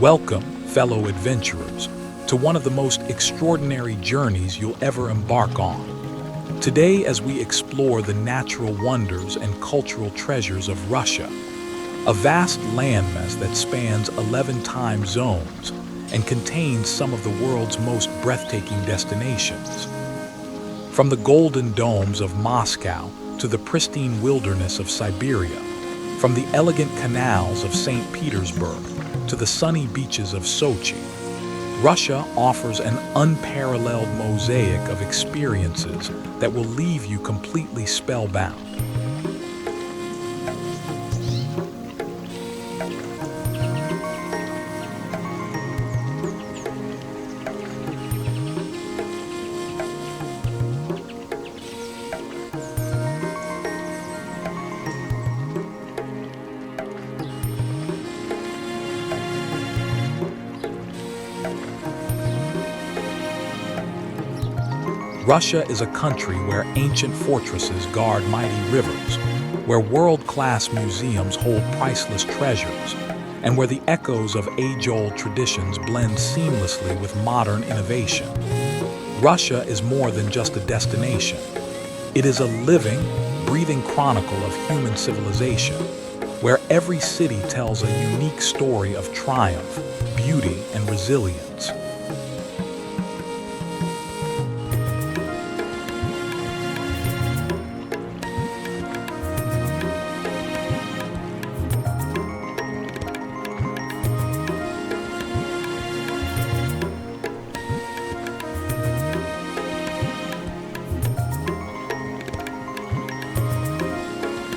Welcome, fellow adventurers, to one of the most extraordinary journeys you'll ever embark on. Today, as we explore the natural wonders and cultural treasures of Russia, a vast landmass that spans 11 time zones and contains some of the world's most breathtaking destinations. From the golden domes of Moscow to the pristine wilderness of Siberia, from the elegant canals of Saint Petersburg to the sunny beaches of Sochi, Russia offers an unparalleled mosaic of experiences that will leave you completely spellbound. Russia is a country where ancient fortresses guard mighty rivers, where world-class museums hold priceless treasures, and where the echoes of age-old traditions blend seamlessly with modern innovation. Russia is more than just a destination. It is a living, breathing chronicle of human civilization, where every city tells a unique story of triumph, beauty, and resilience.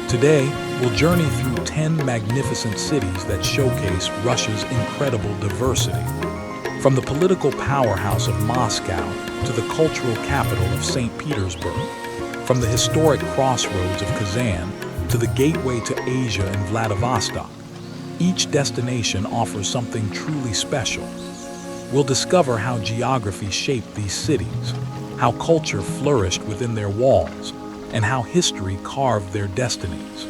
Today, we'll journey through 10 magnificent cities that showcase Russia's incredible diversity. From the political powerhouse of Moscow to the cultural capital of Saint Petersburg, from the historic crossroads of Kazan to the gateway to Asia in Vladivostok, each destination offers something truly special. We'll discover how geography shaped these cities, how culture flourished within their walls, and how history carved their destinies.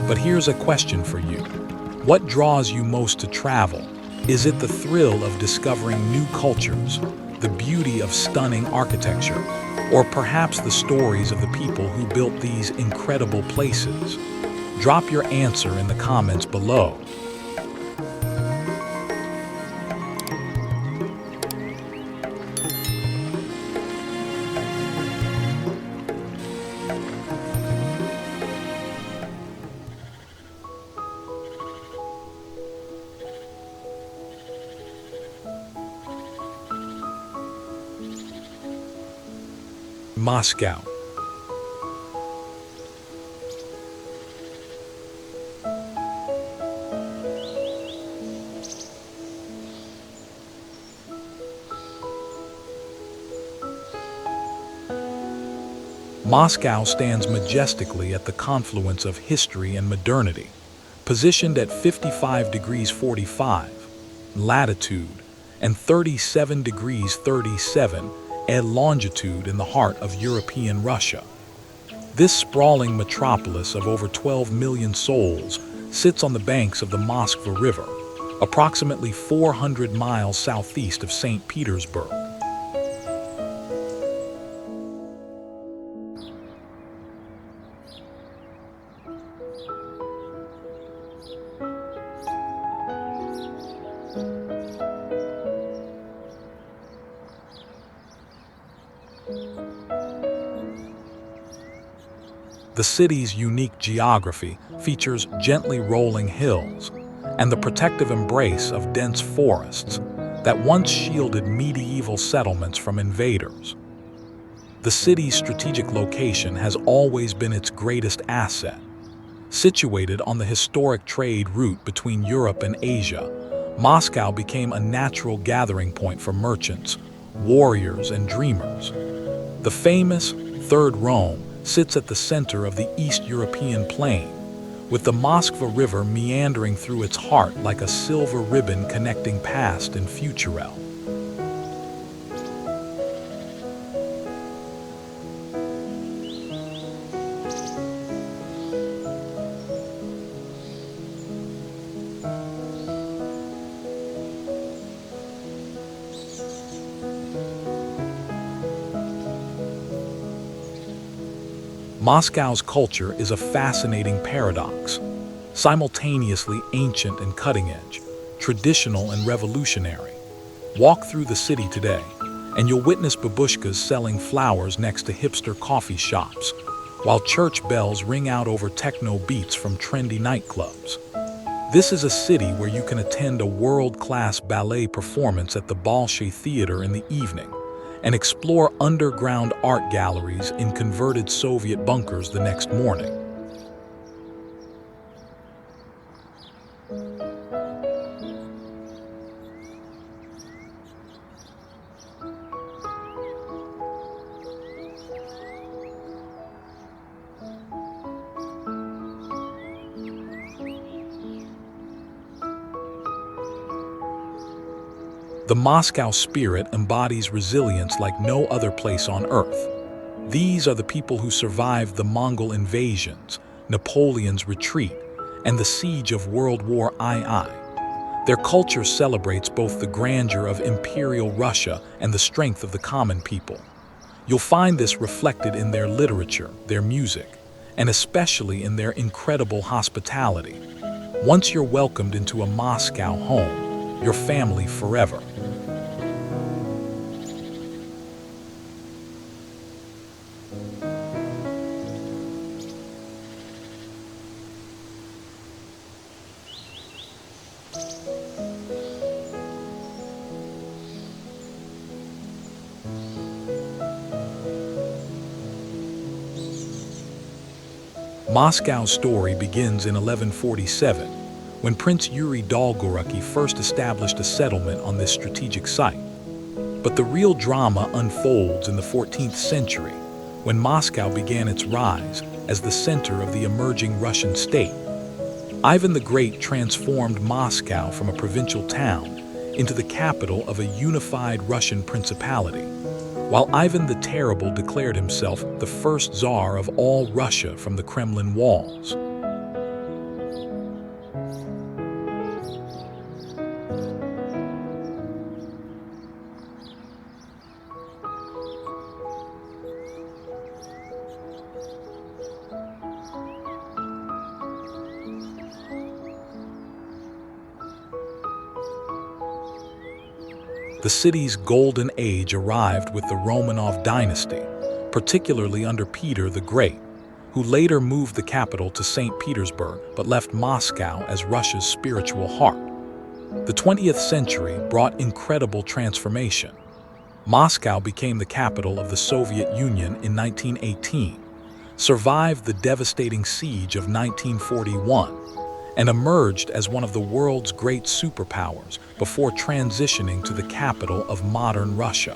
But here's a question for you. What draws you most to travel? Is it the thrill of discovering new cultures, the beauty of stunning architecture, or perhaps the stories of the people who built these incredible places? Drop your answer in the comments below. Moscow. Moscow stands majestically at the confluence of history and modernity, positioned at 55 degrees 45 latitude and 37 degrees 37 longitude in the heart of European Russia. This sprawling metropolis of over 12 million souls sits on the banks of the Moskva River, approximately 400 miles southeast of Saint Petersburg. The city's unique geography features gently rolling hills and the protective embrace of dense forests that once shielded medieval settlements from invaders. The city's strategic location has always been its greatest asset. Situated on the historic trade route between Europe and Asia, Moscow became a natural gathering point for merchants, warriors, and dreamers. The famous Third Rome sits at the center of the East European plain, with the Moskva River meandering through its heart like a silver ribbon connecting past and future. Moscow's culture is a fascinating paradox, simultaneously ancient and cutting-edge, traditional and revolutionary. Walk through the city today, and you'll witness babushkas selling flowers next to hipster coffee shops, while church bells ring out over techno beats from trendy nightclubs. This is a city where you can attend a world-class ballet performance at the Bolshoi Theater in the evening, and explore underground art galleries in converted Soviet bunkers the next morning. The Moscow spirit embodies resilience like no other place on earth. These are the people who survived the Mongol invasions, Napoleon's retreat, and the siege of World War II. Their culture celebrates both the grandeur of Imperial Russia and the strength of the common people. You'll find this reflected in their literature, their music, and especially in their incredible hospitality. Once you're welcomed into a Moscow home, you're family forever. Moscow's story begins in 1147, when Prince Yuri Dolgoruki first established a settlement on this strategic site. But the real drama unfolds in the 14th century, when Moscow began its rise as the center of the emerging Russian state. Ivan the Great transformed Moscow from a provincial town into the capital of a unified Russian principality, while Ivan the Terrible declared himself the first Tsar of all Russia from the Kremlin walls. The city's golden age arrived with the Romanov dynasty, particularly under Peter the Great, who later moved the capital to Saint Petersburg but left Moscow as Russia's spiritual heart. The 20th century brought incredible transformation. Moscow became the capital of the Soviet Union in 1918, survived the devastating siege of 1941, and emerged as one of the world's great superpowers before transitioning to the capital of modern Russia.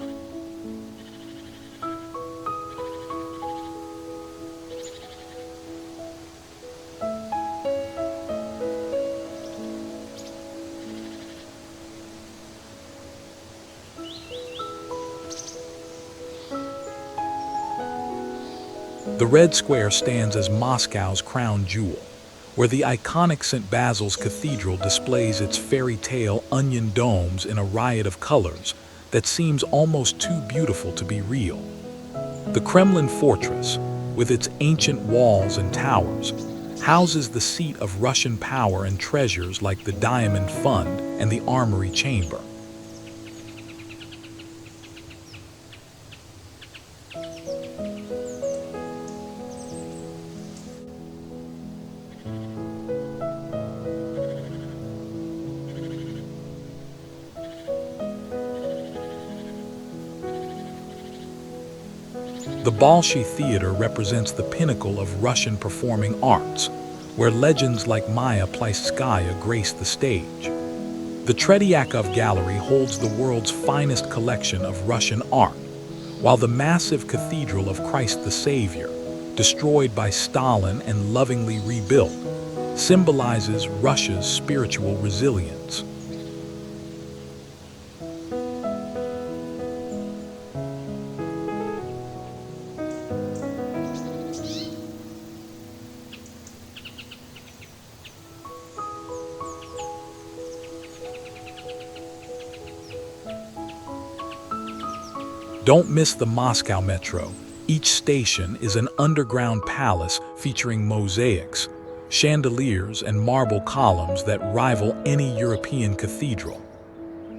The Red Square stands as Moscow's crown jewel, where the iconic St. Basil's Cathedral displays its fairy tale onion domes in a riot of colors that seems almost too beautiful to be real. The Kremlin fortress, with its ancient walls and towers, houses the seat of Russian power and treasures like the Diamond Fund and the Armory Chamber. The Bolshoi Theater represents the pinnacle of Russian performing arts, where legends like Maya Plyskaya grace the stage. The Tretyakov Gallery holds the world's finest collection of Russian art, while the massive Cathedral of Christ the Savior, destroyed by Stalin and lovingly rebuilt, symbolizes Russia's spiritual resilience. Don't miss the Moscow Metro. Each station is an underground palace featuring mosaics, chandeliers, and marble columns that rival any European cathedral.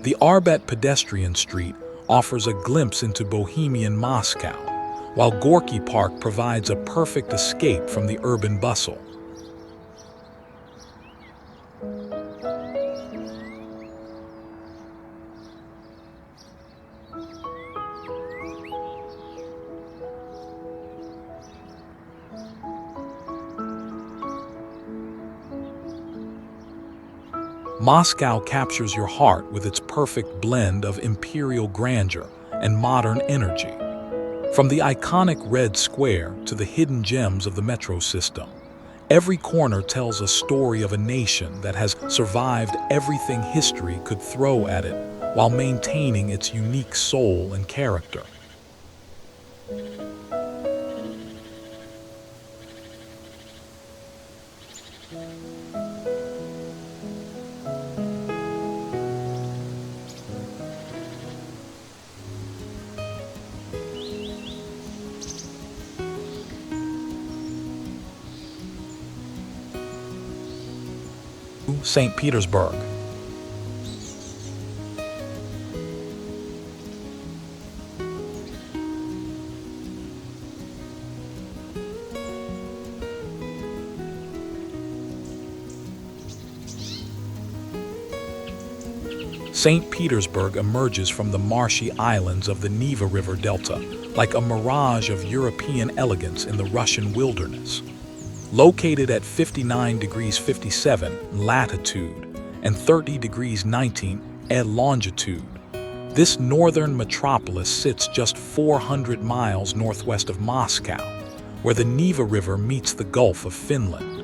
The Arbet pedestrian street offers a glimpse into Bohemian Moscow, while Gorky Park provides a perfect escape from the urban bustle. Moscow captures your heart with its perfect blend of imperial grandeur and modern energy. From the iconic Red Square to the hidden gems of the metro system, every corner tells a story of a nation that has survived everything history could throw at it while maintaining its unique soul and character. Saint Petersburg. Saint Petersburg emerges from the marshy islands of the Neva River Delta, like a mirage of European elegance in the Russian wilderness. Located at 59 degrees 57 latitude and 30 degrees 19 longitude, this northern metropolis sits just 400 miles northwest of Moscow, where the Neva River meets the Gulf of Finland.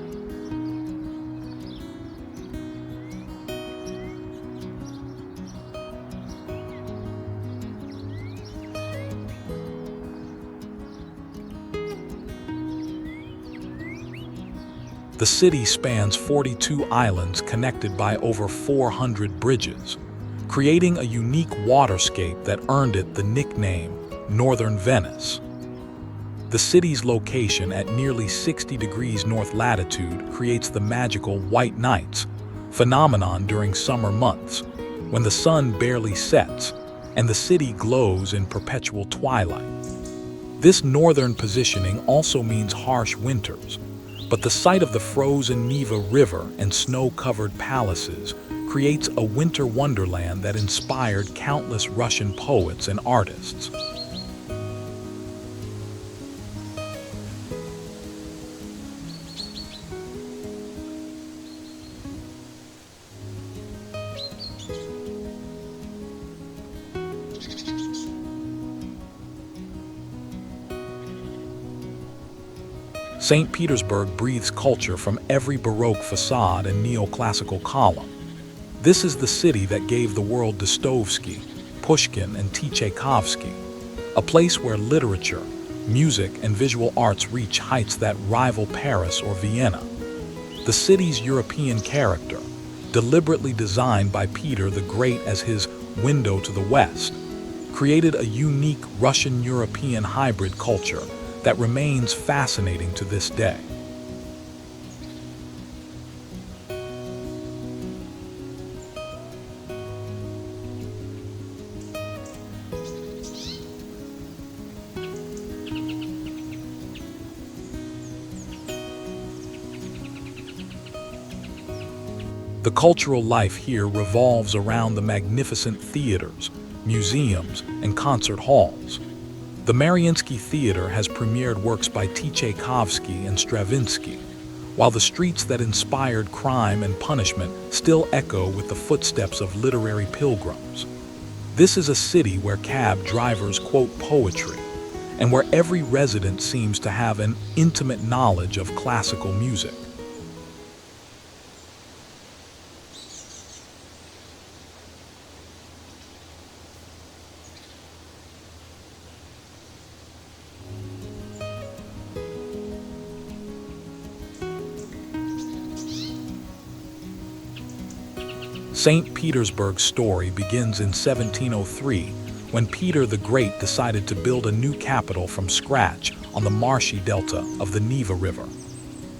The city spans 42 islands connected by over 400 bridges, creating a unique waterscape that earned it the nickname Northern Venice. The city's location at nearly 60 degrees north latitude creates the magical white nights phenomenon during summer months, when the sun barely sets and the city glows in perpetual twilight. This northern positioning also means harsh winters, but the sight of the frozen Neva River and snow-covered palaces creates a winter wonderland that inspired countless Russian poets and artists. St. Petersburg breathes culture from every Baroque facade and neoclassical column. This is the city that gave the world Dostoevsky, Pushkin, and Tchaikovsky, a place where literature, music, and visual arts reach heights that rival Paris or Vienna. The city's European character, deliberately designed by Peter the Great as his window to the West, created a unique Russian-European hybrid culture that remains fascinating to this day. The cultural life here revolves around the magnificent theaters, museums, and concert halls. The Mariinsky Theater has premiered works by Tchaikovsky and Stravinsky, while the streets that inspired crime and punishment still echo with the footsteps of literary pilgrims. This is a city where cab drivers quote poetry, and where every resident seems to have an intimate knowledge of classical music. Saint Petersburg's story begins in 1703, when Peter the Great decided to build a new capital from scratch on the marshy delta of the Neva River.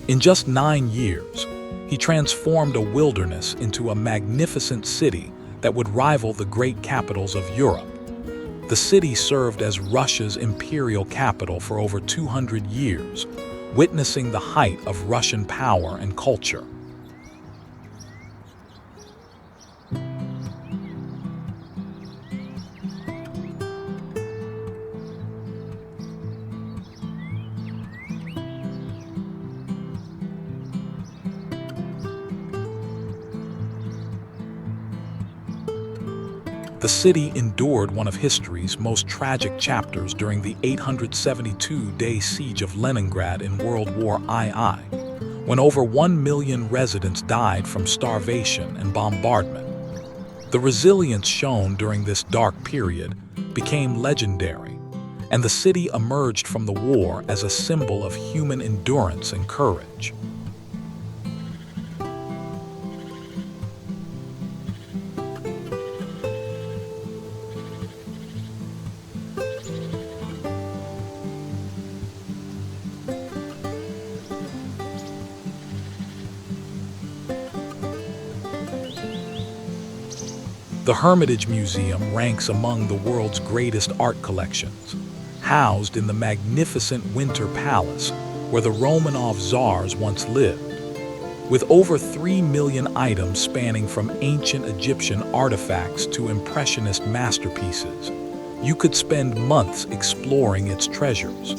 In just 9 years, he transformed a wilderness into a magnificent city that would rival the great capitals of Europe. The city served as Russia's imperial capital for over 200 years, witnessing the height of Russian power and culture. The city endured one of history's most tragic chapters during the 872-day siege of Leningrad in World War II, when over 1 million residents died from starvation and bombardment. The resilience shown during this dark period became legendary, and the city emerged from the war as a symbol of human endurance and courage. The Hermitage Museum ranks among the world's greatest art collections, housed in the magnificent Winter Palace where the Romanov Tsars once lived. With over 3 million items spanning from ancient Egyptian artifacts to impressionist masterpieces, you could spend months exploring its treasures.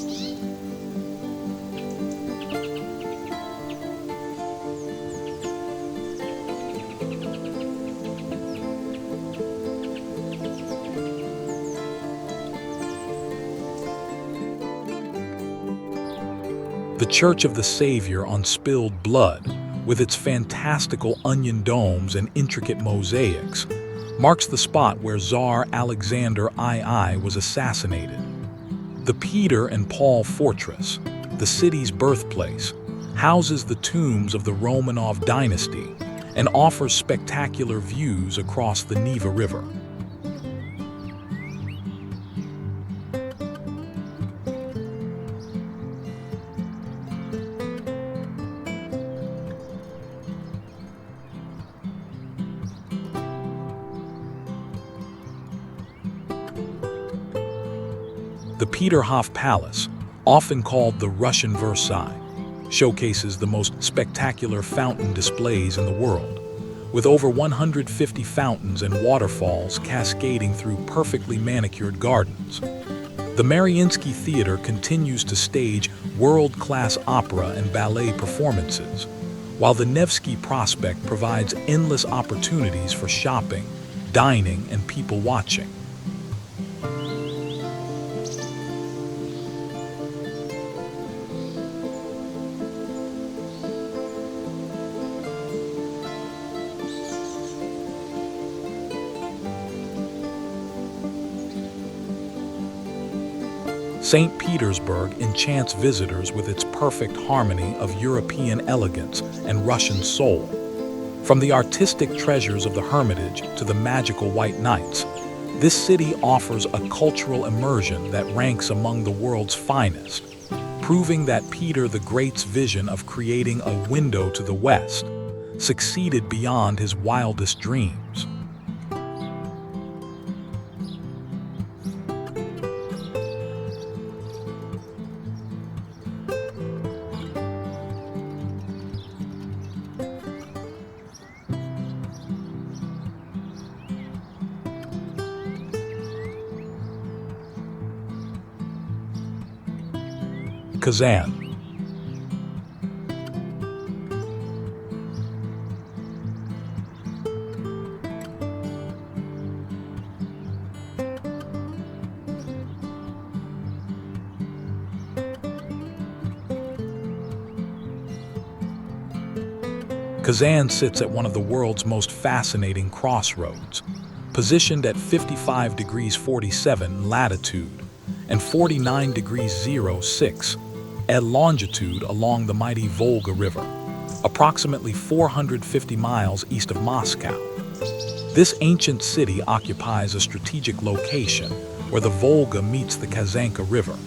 The Church of the Savior on Spilled Blood, with its fantastical onion domes and intricate mosaics, marks the spot where Tsar Alexander II was assassinated. The Peter and Paul Fortress, the city's birthplace, houses the tombs of the Romanov dynasty and offers spectacular views across the Neva River. The Peterhof Palace, often called the Russian Versailles, showcases the most spectacular fountain displays in the world, with over 150 fountains and waterfalls cascading through perfectly manicured gardens. The Mariinsky Theater continues to stage world-class opera and ballet performances, while the Nevsky Prospect provides endless opportunities for shopping, dining, and people watching. Saint Petersburg enchants visitors with its perfect harmony of European elegance and Russian soul. From the artistic treasures of the Hermitage to the magical White Nights, this city offers a cultural immersion that ranks among the world's finest, proving that Peter the Great's vision of creating a window to the West succeeded beyond his wildest dreams. Kazan. Kazan sits at one of the world's most fascinating crossroads, positioned at 55 degrees 47 latitude and 49 degrees 06 at longitude along the mighty Volga River, approximately 450 miles east of Moscow. This ancient city occupies a strategic location where the Volga meets the Kazanka River,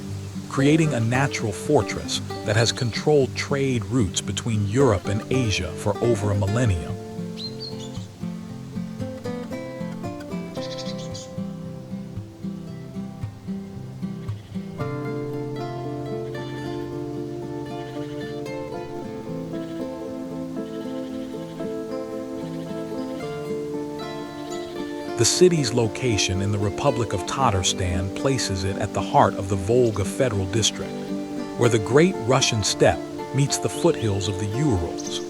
creating a natural fortress that has controlled trade routes between Europe and Asia for over a millennium. The city's location in the Republic of Tatarstan places it at the heart of the Volga Federal District, where the Great Russian Steppe meets the foothills of the Urals.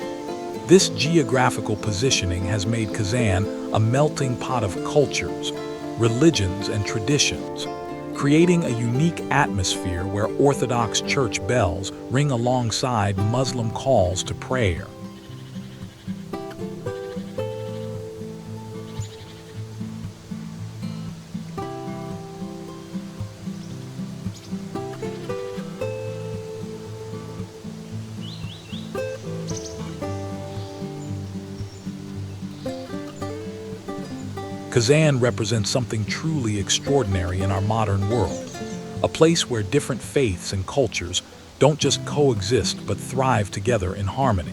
This geographical positioning has made Kazan a melting pot of cultures, religions, and traditions, creating a unique atmosphere where Orthodox church bells ring alongside Muslim calls to prayer. Kazan represents something truly extraordinary in our modern world, a place where different faiths and cultures don't just coexist but thrive together in harmony.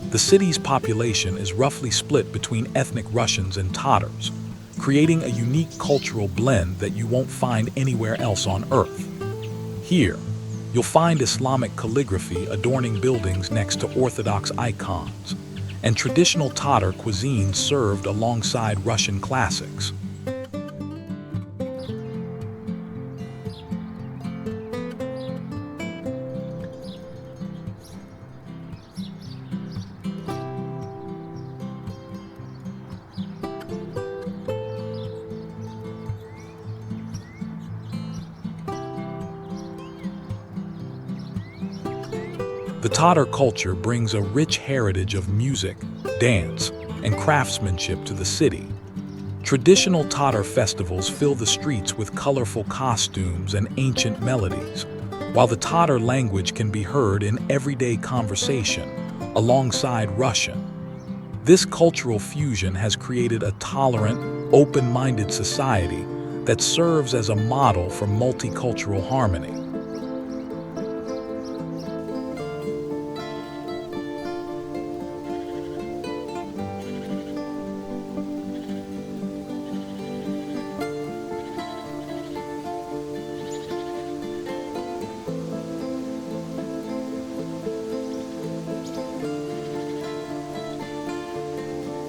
The city's population is roughly split between ethnic Russians and Tatars, creating a unique cultural blend that you won't find anywhere else on Earth. Here, you'll find Islamic calligraphy adorning buildings next to Orthodox icons, and traditional Tatar cuisine served alongside Russian classics. The Tatar culture brings a rich heritage of music, dance, and craftsmanship to the city. Traditional Tatar festivals fill the streets with colorful costumes and ancient melodies, while the Tatar language can be heard in everyday conversation alongside Russian. This cultural fusion has created a tolerant, open-minded society that serves as a model for multicultural harmony.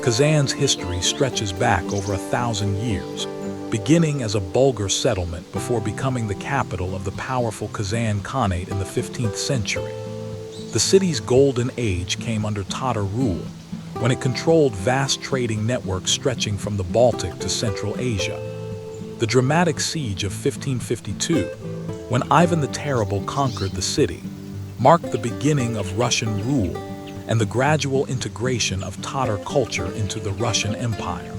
Kazan's history stretches back over 1,000 years, beginning as a Bulgar settlement before becoming the capital of the powerful Kazan Khanate in the 15th century. The city's golden age came under Tatar rule, when it controlled vast trading networks stretching from the Baltic to Central Asia. The dramatic siege of 1552, when Ivan the Terrible conquered the city, marked the beginning of Russian rule and the gradual integration of Tatar culture into the Russian Empire.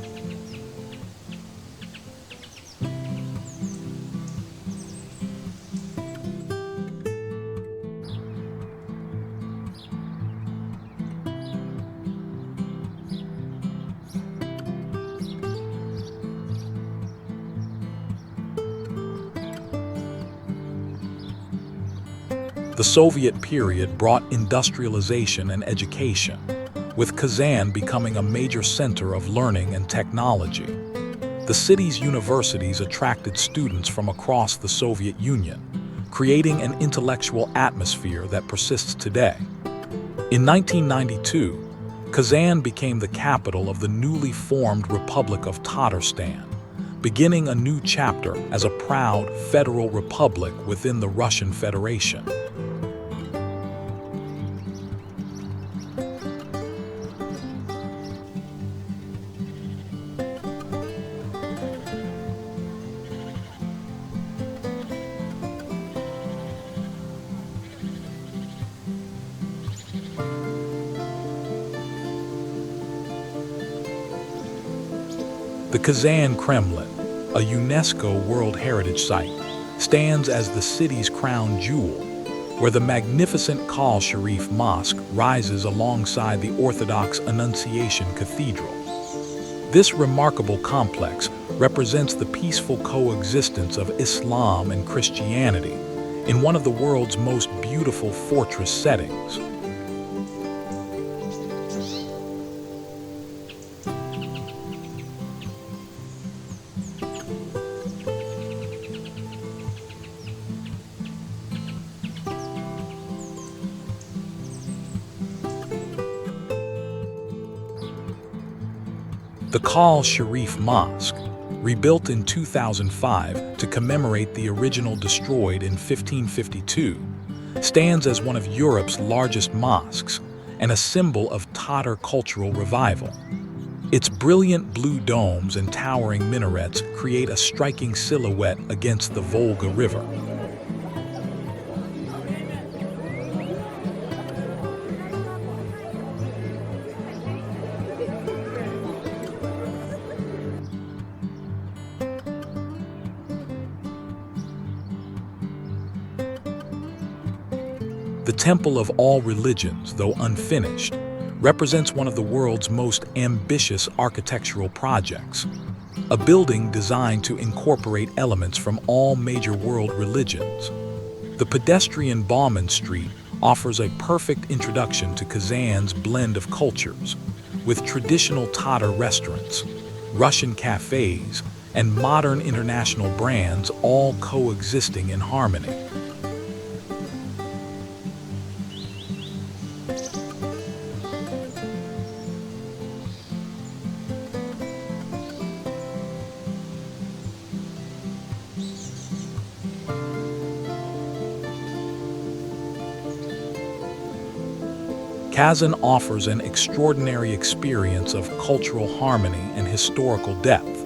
The Soviet period brought industrialization and education, with Kazan becoming a major center of learning and technology. The city's universities attracted students from across the Soviet Union, creating an intellectual atmosphere that persists today. In 1992, Kazan became the capital of the newly formed Republic of Tatarstan, beginning a new chapter as a proud federal republic within the Russian Federation. The Kazan Kremlin, a UNESCO World Heritage Site, stands as the city's crown jewel, where the magnificent Kal Sharif Mosque rises alongside the Orthodox Annunciation Cathedral. This remarkable complex represents the peaceful coexistence of Islam and Christianity in one of the world's most beautiful fortress settings. The Kal Sharif Mosque, rebuilt in 2005 to commemorate the original destroyed in 1552, stands as one of Europe's largest mosques and a symbol of Tatar cultural revival. Its brilliant blue domes and towering minarets create a striking silhouette against the Volga River. The Temple of All Religions, though unfinished, represents one of the world's most ambitious architectural projects, a building designed to incorporate elements from all major world religions. The pedestrian Bauman Street offers a perfect introduction to Kazan's blend of cultures, with traditional Tatar restaurants, Russian cafes, and modern international brands all coexisting in harmony. Kazan offers an extraordinary experience of cultural harmony and historical depth,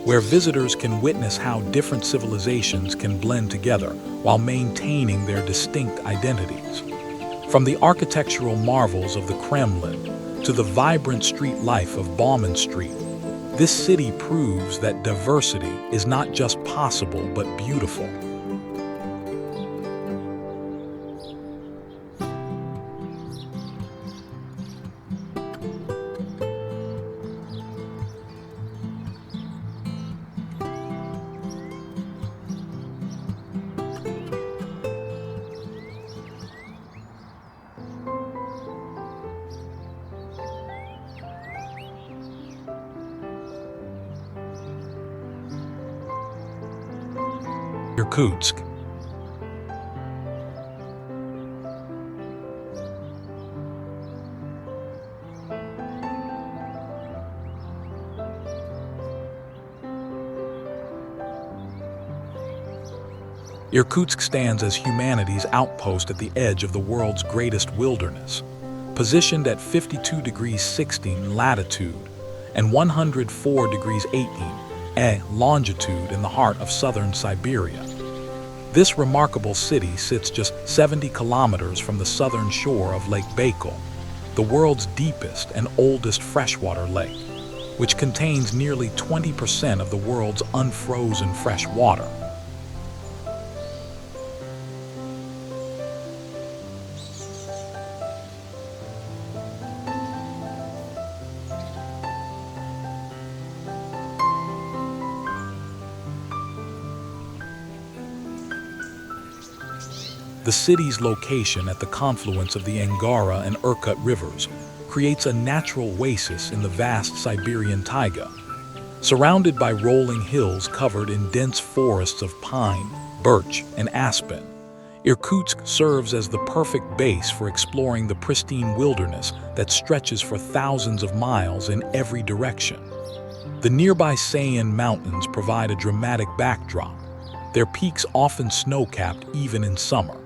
where visitors can witness how different civilizations can blend together while maintaining their distinct identities. From the architectural marvels of the Kremlin to the vibrant street life of Bauman Street, this city proves that diversity is not just possible but beautiful. Irkutsk. Irkutsk stands as humanity's outpost at the edge of the world's greatest wilderness, positioned at 52 degrees 16 latitude and 104 degrees 18 longitude in the heart of southern Siberia. This remarkable city sits just 70 kilometers from the southern shore of Lake Baikal, the world's deepest and oldest freshwater lake, which contains nearly 20% of the world's unfrozen fresh water. The city's location at the confluence of the Angara and Irkutsk rivers creates a natural oasis in the vast Siberian taiga. Surrounded by rolling hills covered in dense forests of pine, birch, and aspen, Irkutsk serves as the perfect base for exploring the pristine wilderness that stretches for thousands of miles in every direction. The nearby Sayan Mountains provide a dramatic backdrop, their peaks often snow-capped even in summer.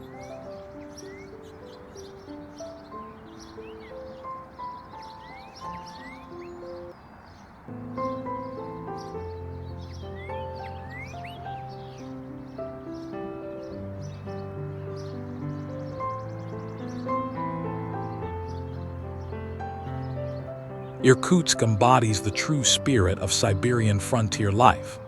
Irkutsk embodies the true spirit of Siberian frontier life,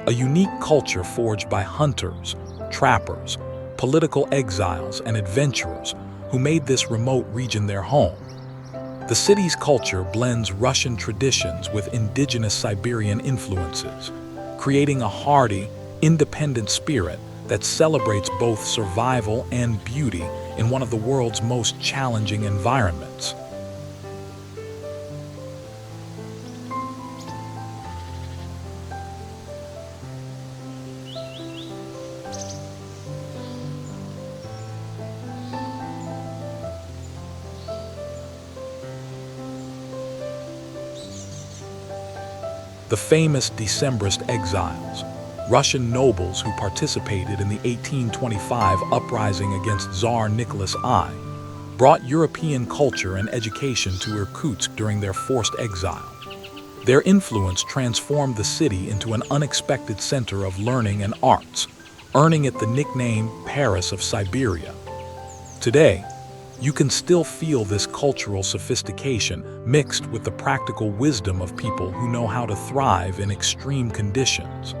a unique culture forged by hunters, trappers, political exiles, and adventurers who made this remote region their home. The city's culture blends Russian traditions with indigenous Siberian influences, creating a hardy, independent spirit that celebrates both survival and beauty in one of the world's most challenging environments. The famous Decembrist exiles, Russian nobles who participated in the 1825 uprising against Tsar Nicholas I, brought European culture and education to Irkutsk during their forced exile. Their influence transformed the city into an unexpected center of learning and arts, earning it the nickname Paris of Siberia. Today, you can still feel this cultural sophistication mixed with the practical wisdom of people who know how to thrive in extreme conditions.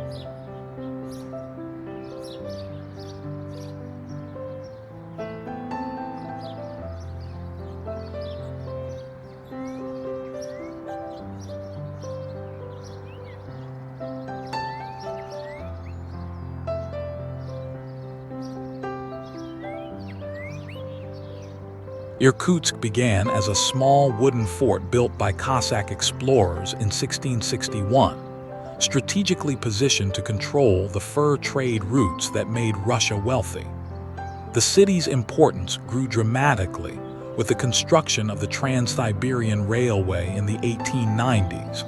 Irkutsk began as a small wooden fort built by Cossack explorers in 1661, strategically positioned to control the fur trade routes that made Russia wealthy. The city's importance grew dramatically with the construction of the Trans-Siberian Railway in the 1890s,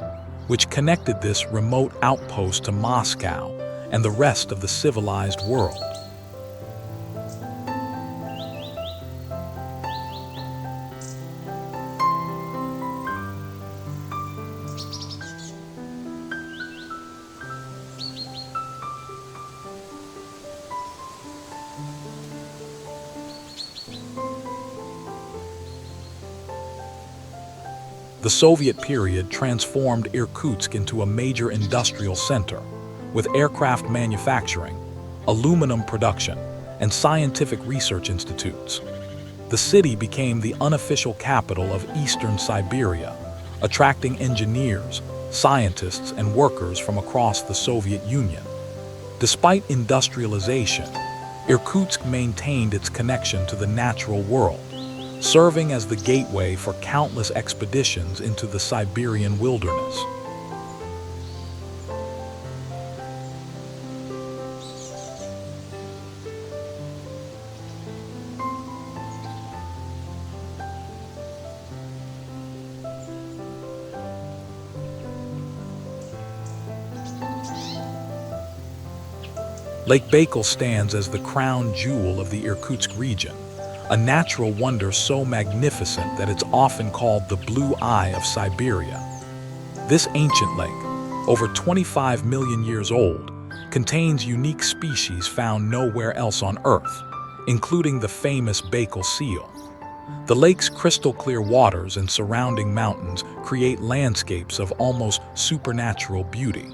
which connected this remote outpost to Moscow and the rest of the civilized world. The Soviet period transformed Irkutsk into a major industrial center, with aircraft manufacturing, aluminum production, and scientific research institutes. The city became the unofficial capital of Eastern Siberia, attracting engineers, scientists, and workers from across the Soviet Union. Despite industrialization, Irkutsk maintained its connection to the natural world, serving as the gateway for countless expeditions into the Siberian wilderness. Lake Baikal stands as the crown jewel of the Irkutsk region, a natural wonder so magnificent that it's often called the blue eye of Siberia. This ancient lake, over 25 million years old, contains unique species found nowhere else on Earth, including the famous Baikal seal. The lake's crystal-clear waters and surrounding mountains create landscapes of almost supernatural beauty.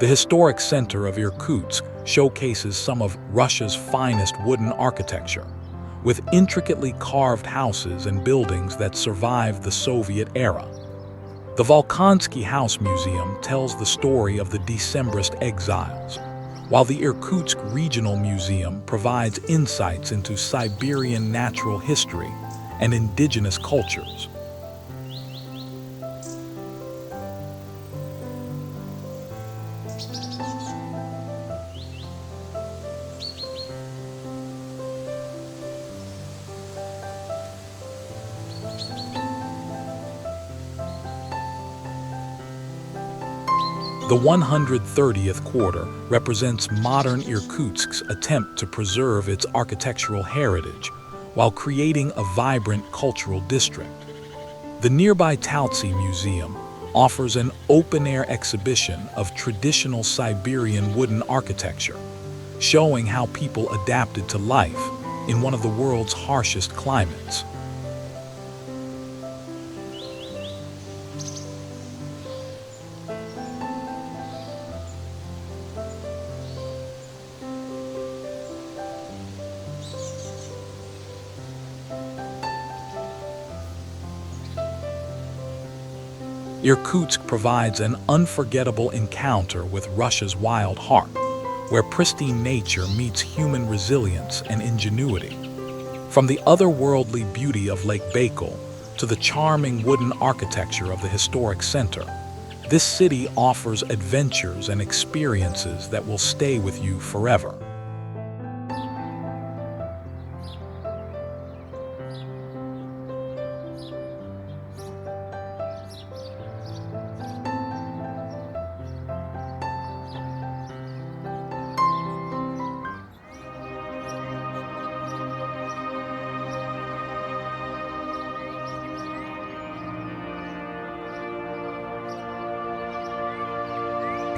The historic center of Irkutsk showcases some of Russia's finest wooden architecture, with intricately carved houses and buildings that survived the Soviet era. The Volgograd House Museum tells the story of the Decembrist exiles, while the Irkutsk Regional Museum provides insights into Siberian natural history and indigenous cultures. The 130th quarter represents modern Irkutsk's attempt to preserve its architectural heritage, while creating a vibrant cultural district. The nearby Taltsi Museum offers an open-air exhibition of traditional Siberian wooden architecture, showing how people adapted to life in one of the world's harshest climates. Irkutsk provides an unforgettable encounter with Russia's wild heart, where pristine nature meets human resilience and ingenuity. From the otherworldly beauty of Lake Baikal to the charming wooden architecture of the historic center, this city offers adventures and experiences that will stay with you forever.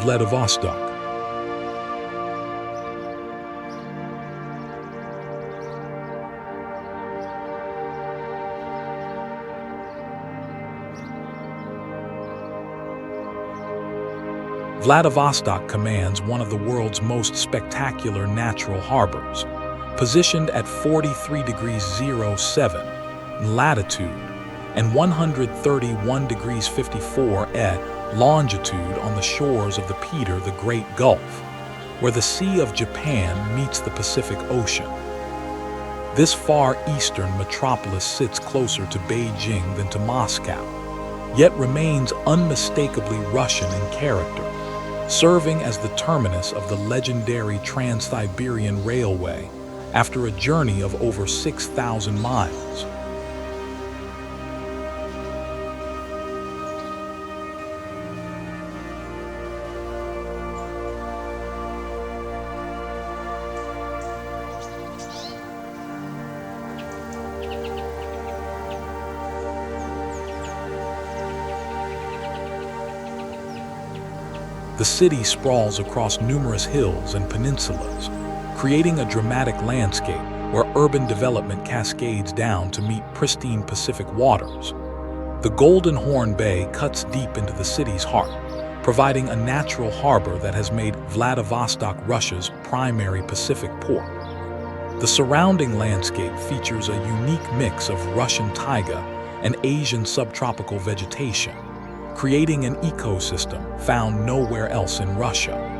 Vladivostok. Vladivostok commands one of the world's most spectacular natural harbors. Positioned at 43 degrees 07 in latitude and 131 degrees 54 at longitude on the shores of the Peter the Great Gulf, where the Sea of Japan meets the Pacific Ocean. This far eastern metropolis sits closer to Beijing than to Moscow, yet remains unmistakably Russian in character, serving as the terminus of the legendary Trans-Siberian Railway after a journey of over 6,000 miles. The city sprawls across numerous hills and peninsulas, creating a dramatic landscape where urban development cascades down to meet pristine Pacific waters. The Golden Horn Bay cuts deep into the city's heart, providing a natural harbor that has made Vladivostok Russia's primary Pacific port. The surrounding landscape features a unique mix of Russian taiga and Asian subtropical vegetation, creating an ecosystem found nowhere else in Russia.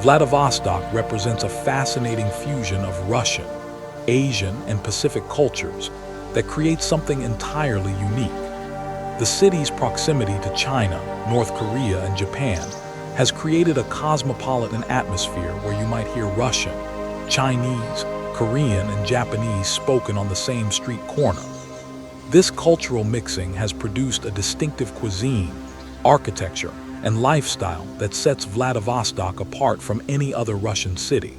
Vladivostok represents a fascinating fusion of Russian, Asian, and Pacific cultures that creates something entirely unique. The city's proximity to China, North Korea, and Japan has created a cosmopolitan atmosphere where you might hear Russian, Chinese, Korean, and Japanese spoken on the same street corner. This cultural mixing has produced a distinctive cuisine, architecture, and lifestyle that sets Vladivostok apart from any other Russian city.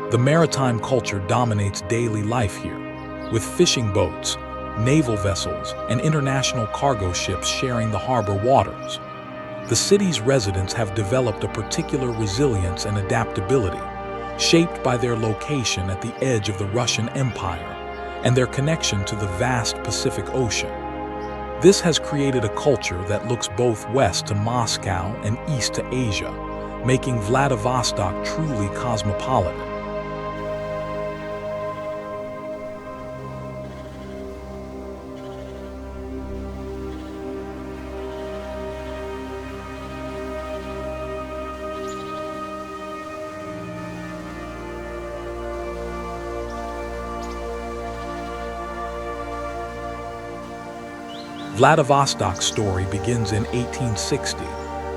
The maritime culture dominates daily life here, with fishing boats, naval vessels, and international cargo ships sharing the harbor waters. The city's residents have developed a particular resilience and adaptability, shaped by their location at the edge of the Russian Empire and their connection to the vast Pacific Ocean. This has created a culture that looks both west to Moscow and east to Asia, making Vladivostok truly cosmopolitan. Vladivostok's story begins in 1860,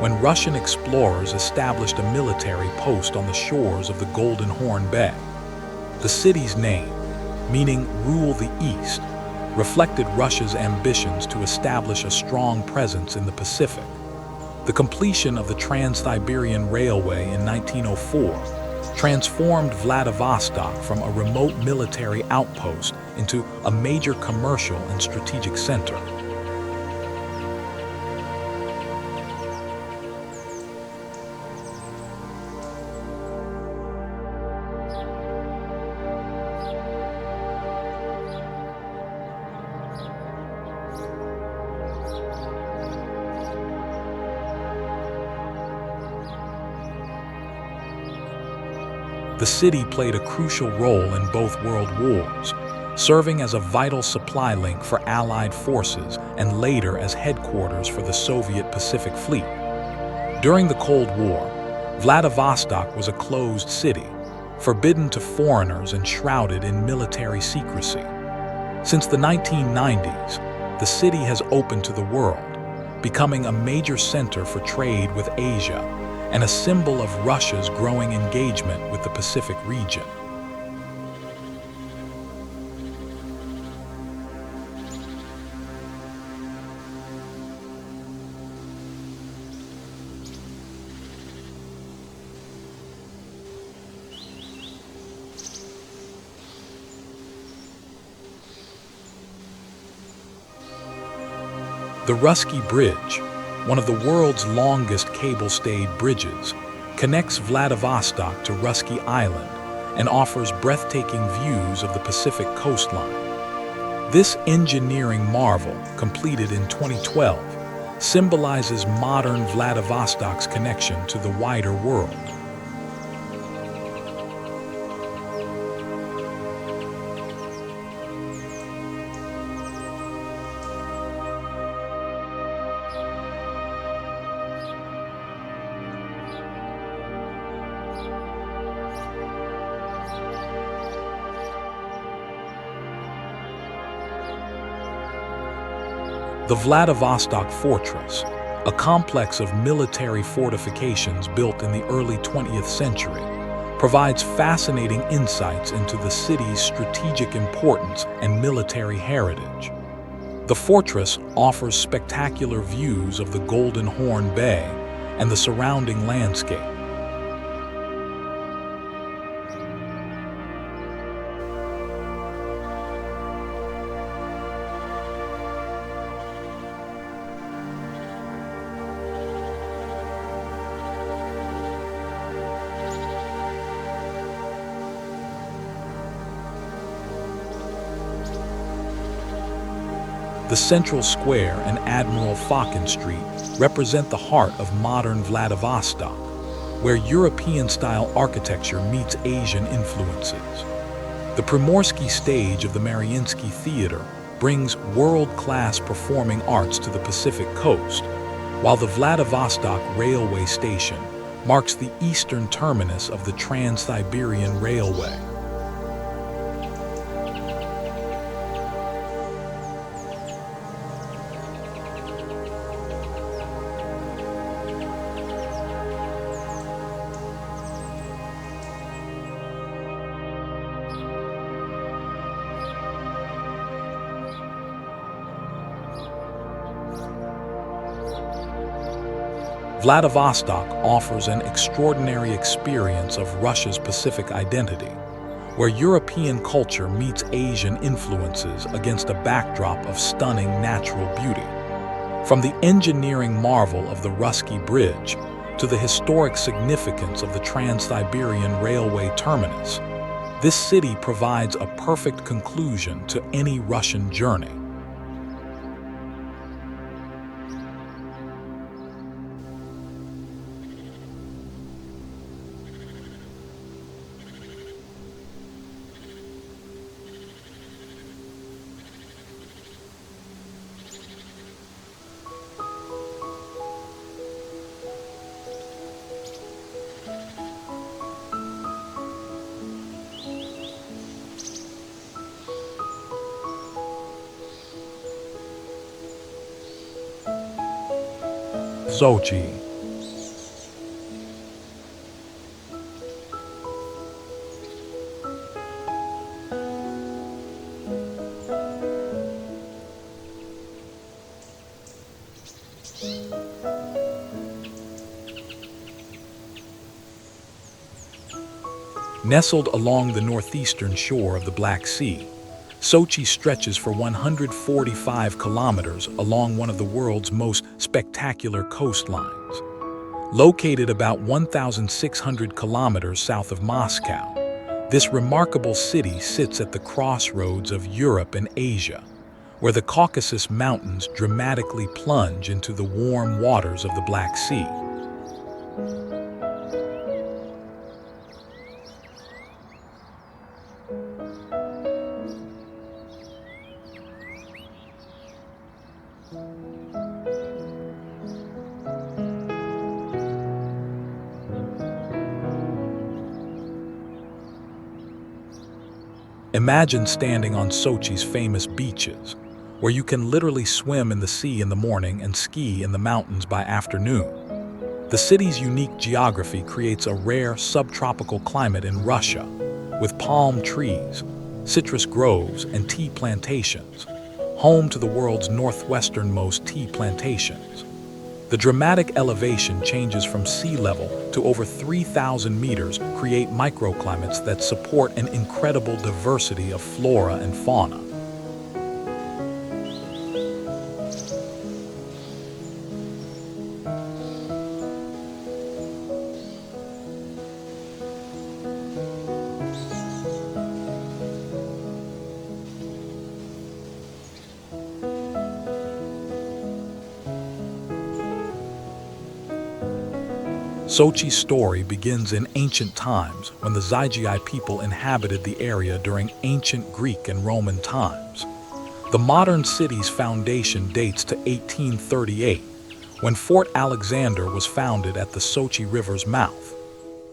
when Russian explorers established a military post on the shores of the Golden Horn Bay. The city's name, meaning "rule the East," reflected Russia's ambitions to establish a strong presence in the Pacific. The completion of the Trans-Siberian Railway in 1904 transformed Vladivostok from a remote military outpost into a major commercial and strategic center. The city played a crucial role in both world wars, serving as a vital supply link for Allied forces and later as headquarters for the Soviet Pacific Fleet. During the Cold War, Vladivostok was a closed city, forbidden to foreigners and shrouded in military secrecy. Since the 1990s, the city has opened to the world, becoming a major center for trade with Asia and a symbol of Russia's growing engagement with the Pacific region. The Russky Bridge, one of the world's longest cable-stayed bridges, connects Vladivostok to Russky Island and offers breathtaking views of the Pacific coastline. This engineering marvel, completed in 2012, symbolizes modern Vladivostok's connection to the wider world. The Vladivostok Fortress, a complex of military fortifications built in the early 20th century, provides fascinating insights into the city's strategic importance and military heritage. The fortress offers spectacular views of the Golden Horn Bay and the surrounding landscape. The Central Square and Admiral Fokin Street represent the heart of modern Vladivostok, where European-style architecture meets Asian influences. The Primorsky stage of the Mariinsky Theater brings world-class performing arts to the Pacific coast, while the Vladivostok Railway Station marks the eastern terminus of the Trans-Siberian Railway. Vladivostok offers an extraordinary experience of Russia's Pacific identity, where European culture meets Asian influences against a backdrop of stunning natural beauty. From the engineering marvel of the Russky Bridge to the historic significance of the Trans-Siberian Railway terminus, this city provides a perfect conclusion to any Russian journey. Sochi. Nestled along the northeastern shore of the Black Sea, Sochi stretches for 145 kilometers along one of the world's most spectacular coastlines. Located about 1,600 kilometers south of Moscow, this remarkable city sits at the crossroads of Europe and Asia, where the Caucasus Mountains dramatically plunge into the warm waters of the Black Sea. Imagine standing on Sochi's famous beaches, where you can literally swim in the sea in the morning and ski in the mountains by afternoon. The city's unique geography creates a rare subtropical climate in Russia, with palm trees, citrus groves, and tea plantations, home to the world's northwesternmost tea plantations. The dramatic elevation changes from sea level to over 3,000 meters create microclimates that support an incredible diversity of flora and fauna. Sochi's story begins in ancient times when the Zygai people inhabited the area during ancient Greek and Roman times. The modern city's foundation dates to 1838, when Fort Alexander was founded at the Sochi River's mouth.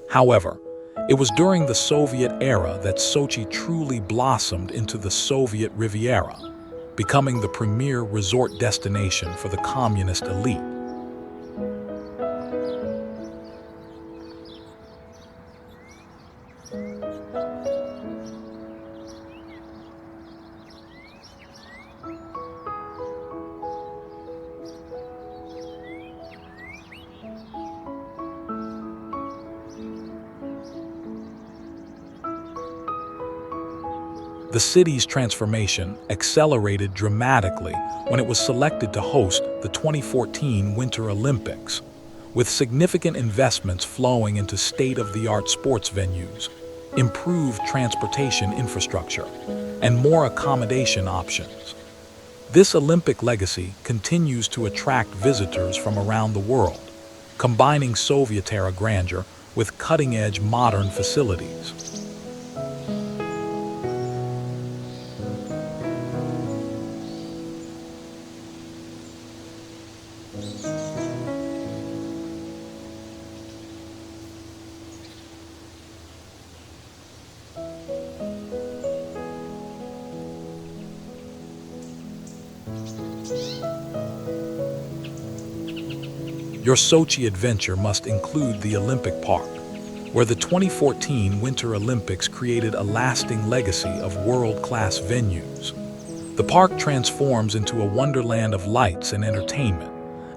However, it was during the Soviet era that Sochi truly blossomed into the Soviet Riviera, becoming the premier resort destination for the communist elite. The city's transformation accelerated dramatically when it was selected to host the 2014 Winter Olympics, with significant investments flowing into state-of-the-art sports venues, improved transportation infrastructure, and more accommodation options. This Olympic legacy continues to attract visitors from around the world, combining Soviet-era grandeur with cutting-edge modern facilities. Your Sochi adventure must include the Olympic Park, where the 2014 Winter Olympics created a lasting legacy of world-class venues. The park transforms into a wonderland of lights and entertainment,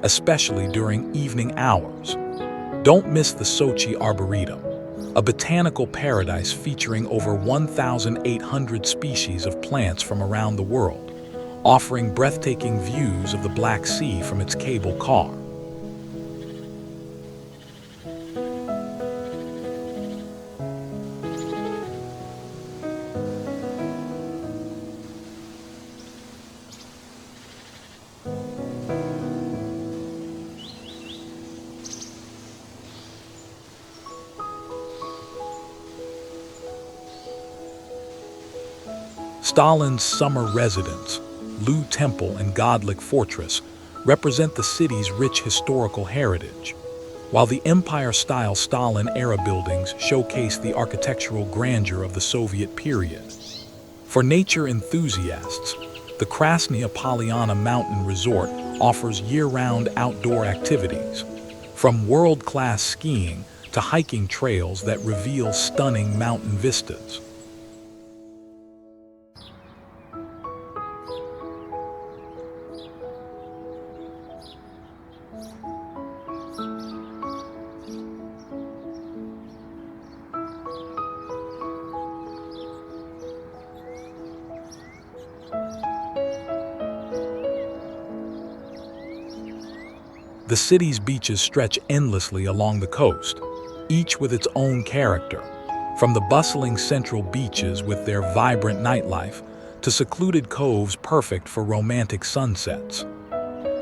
especially during evening hours. Don't miss the Sochi Arboretum, a botanical paradise featuring over 1,800 species of plants from around the world, offering breathtaking views of the Black Sea from its cable car. Stalin's summer residence, Lu Temple and Godlik Fortress represent the city's rich historical heritage, while the Empire-style Stalin-era buildings showcase the architectural grandeur of the Soviet period. For nature enthusiasts, the Krasnaya Polyana Mountain Resort offers year-round outdoor activities, from world-class skiing to hiking trails that reveal stunning mountain vistas. The city's beaches stretch endlessly along the coast, each with its own character, from the bustling central beaches with their vibrant nightlife to secluded coves perfect for romantic sunsets.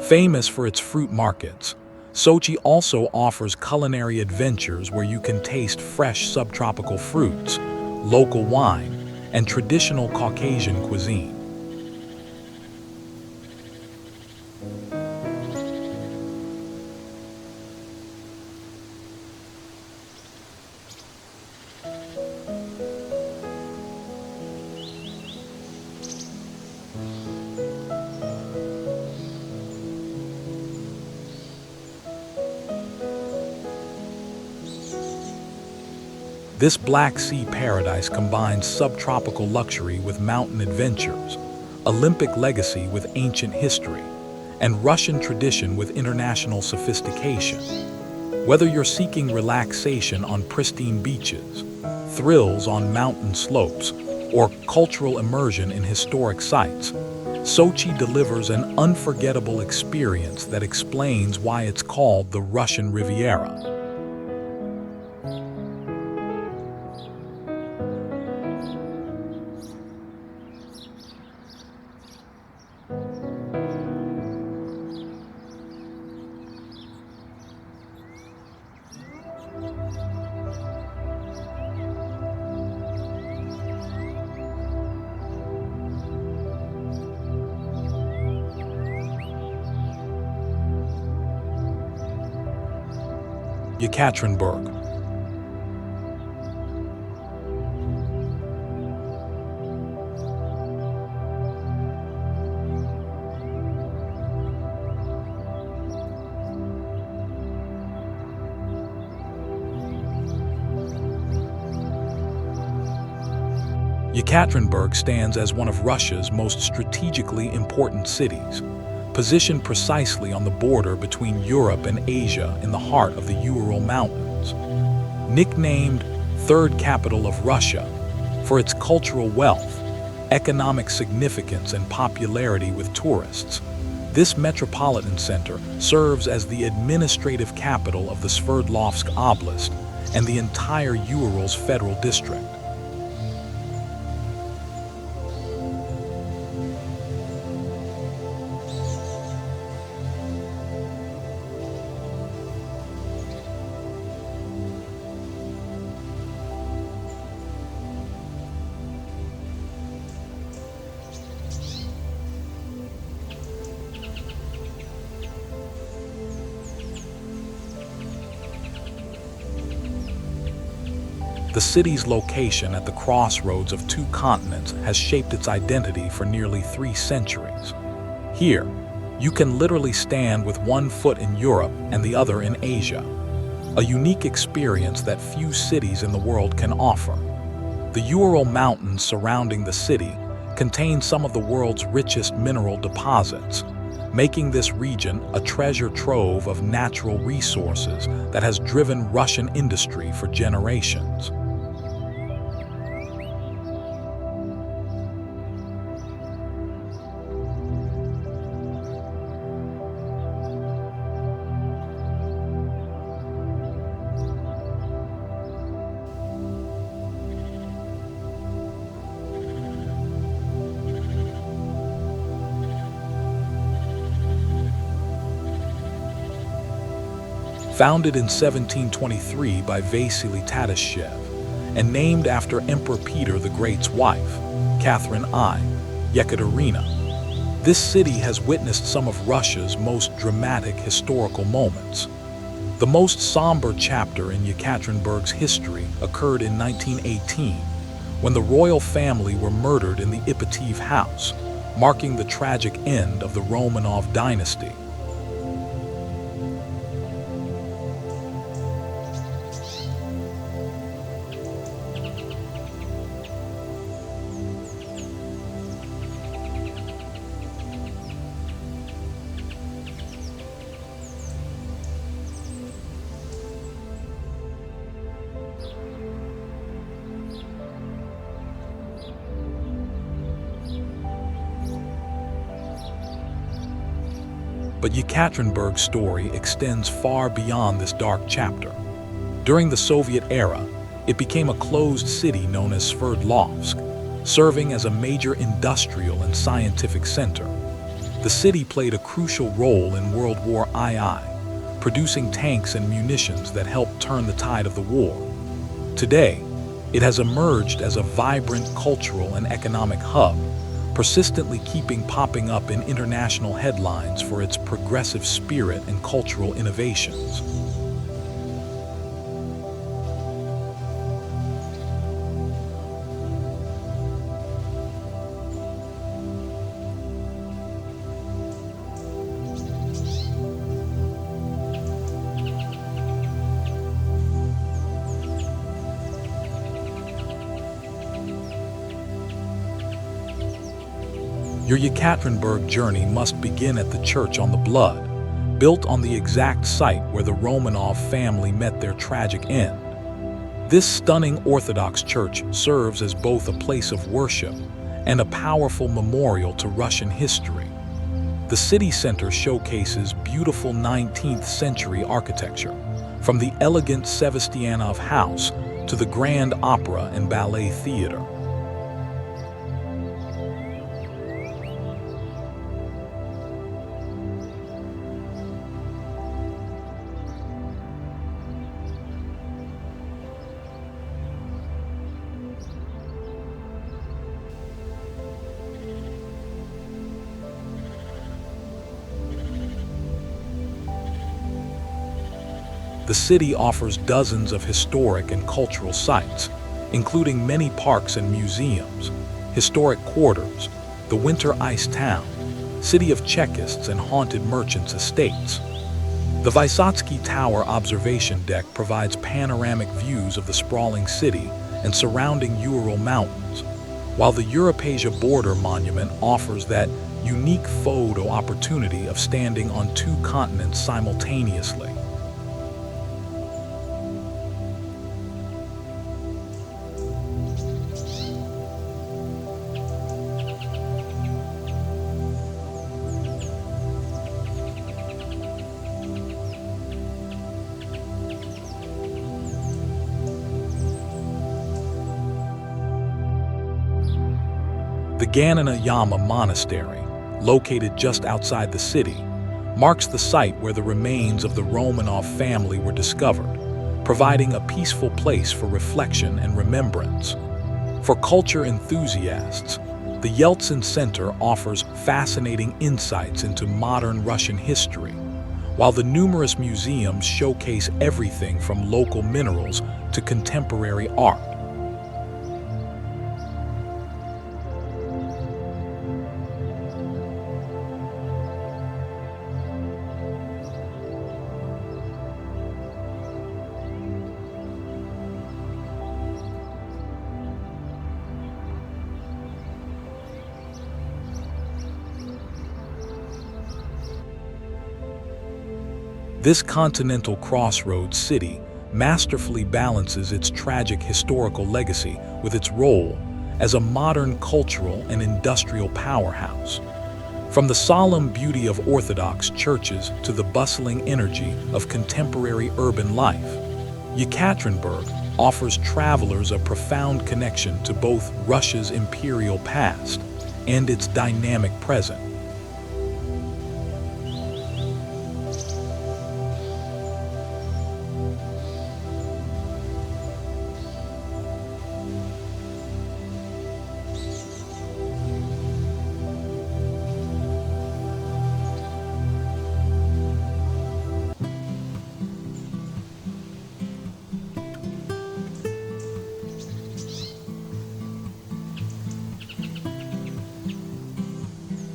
Famous for its fruit markets, Sochi also offers culinary adventures where you can taste fresh subtropical fruits, local wine, and traditional Caucasian cuisine. This Black Sea paradise combines subtropical luxury with mountain adventures, Olympic legacy with ancient history, and Russian tradition with international sophistication. Whether you're seeking relaxation on pristine beaches, thrills on mountain slopes, or cultural immersion in historic sites, Sochi delivers an unforgettable experience that explains why it's called the Russian Riviera. Yekaterinburg. Yekaterinburg stands as one of Russia's most strategically important cities, positioned precisely on the border between Europe and Asia in the heart of the Ural Mountains. Nicknamed Third Capital of Russia for its cultural wealth, economic significance, and popularity with tourists, this metropolitan center serves as the administrative capital of the Sverdlovsk Oblast and the entire Urals Federal District. The city's location at the crossroads of two continents has shaped its identity for nearly 3 centuries. Here, you can literally stand with one foot in Europe and the other in Asia, a unique experience that few cities in the world can offer. The Ural Mountains surrounding the city contain some of the world's richest mineral deposits, making this region a treasure trove of natural resources that has driven Russian industry for generations. Founded in 1723 by Vasily Tatashev and named after Emperor Peter the Great's wife, Catherine I, Yekaterina, this city has witnessed some of Russia's most dramatic historical moments. The most somber chapter in Yekaterinburg's history occurred in 1918, when the royal family were murdered in the Ipatiev house, marking the tragic end of the Romanov dynasty. But Yekaterinburg's story extends far beyond this dark chapter. During the Soviet era, it became a closed city known as Sverdlovsk, serving as a major industrial and scientific center. The city played a crucial role in World War II, producing tanks and munitions that helped turn the tide of the war. Today, it has emerged as a vibrant cultural and economic hub, persistently popping up in international headlines for its progressive spirit and cultural innovations. Your Yekaterinburg journey must begin at the Church on the Blood, built on the exact site where the Romanov family met their tragic end. This stunning Orthodox church serves as both a place of worship and a powerful memorial to Russian history. The city center showcases beautiful 19th century architecture, from the elegant Sevastianov house to the grand opera and ballet theater. The city offers dozens of historic and cultural sites, including many parks and museums, historic quarters, the winter ice town, city of Chekists and haunted merchants' estates. The Vysotsky Tower observation deck provides panoramic views of the sprawling city and surrounding Ural mountains, while the Eurapasia Border Monument offers that unique photo opportunity of standing on two continents simultaneously. The Ganina Yama Monastery, located just outside the city, marks the site where the remains of the Romanov family were discovered, providing a peaceful place for reflection and remembrance. For culture enthusiasts, the Yeltsin Center offers fascinating insights into modern Russian history, while the numerous museums showcase everything from local minerals to contemporary art. This continental crossroads city masterfully balances its tragic historical legacy with its role as a modern cultural and industrial powerhouse. From the solemn beauty of Orthodox churches to the bustling energy of contemporary urban life, Yekaterinburg offers travelers a profound connection to both Russia's imperial past and its dynamic present.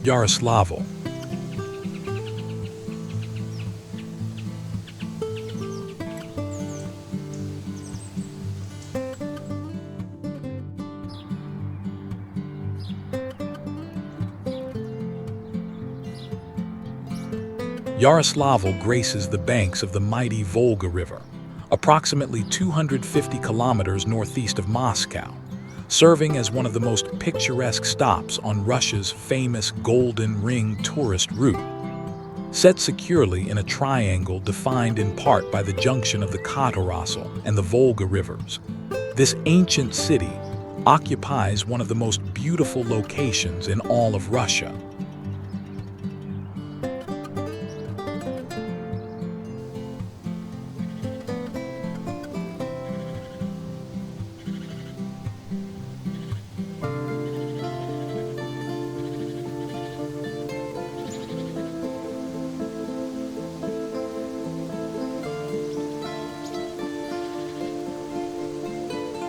Yaroslavl. Yaroslavl graces the banks of the mighty Volga River, approximately 250 kilometers northeast of Moscow, serving as one of the most picturesque stops on Russia's famous Golden Ring tourist route. set securely in a triangle defined in part by the junction of the Yaroslavl and the Volga rivers. This ancient city occupies one of the most beautiful locations in all of Russia.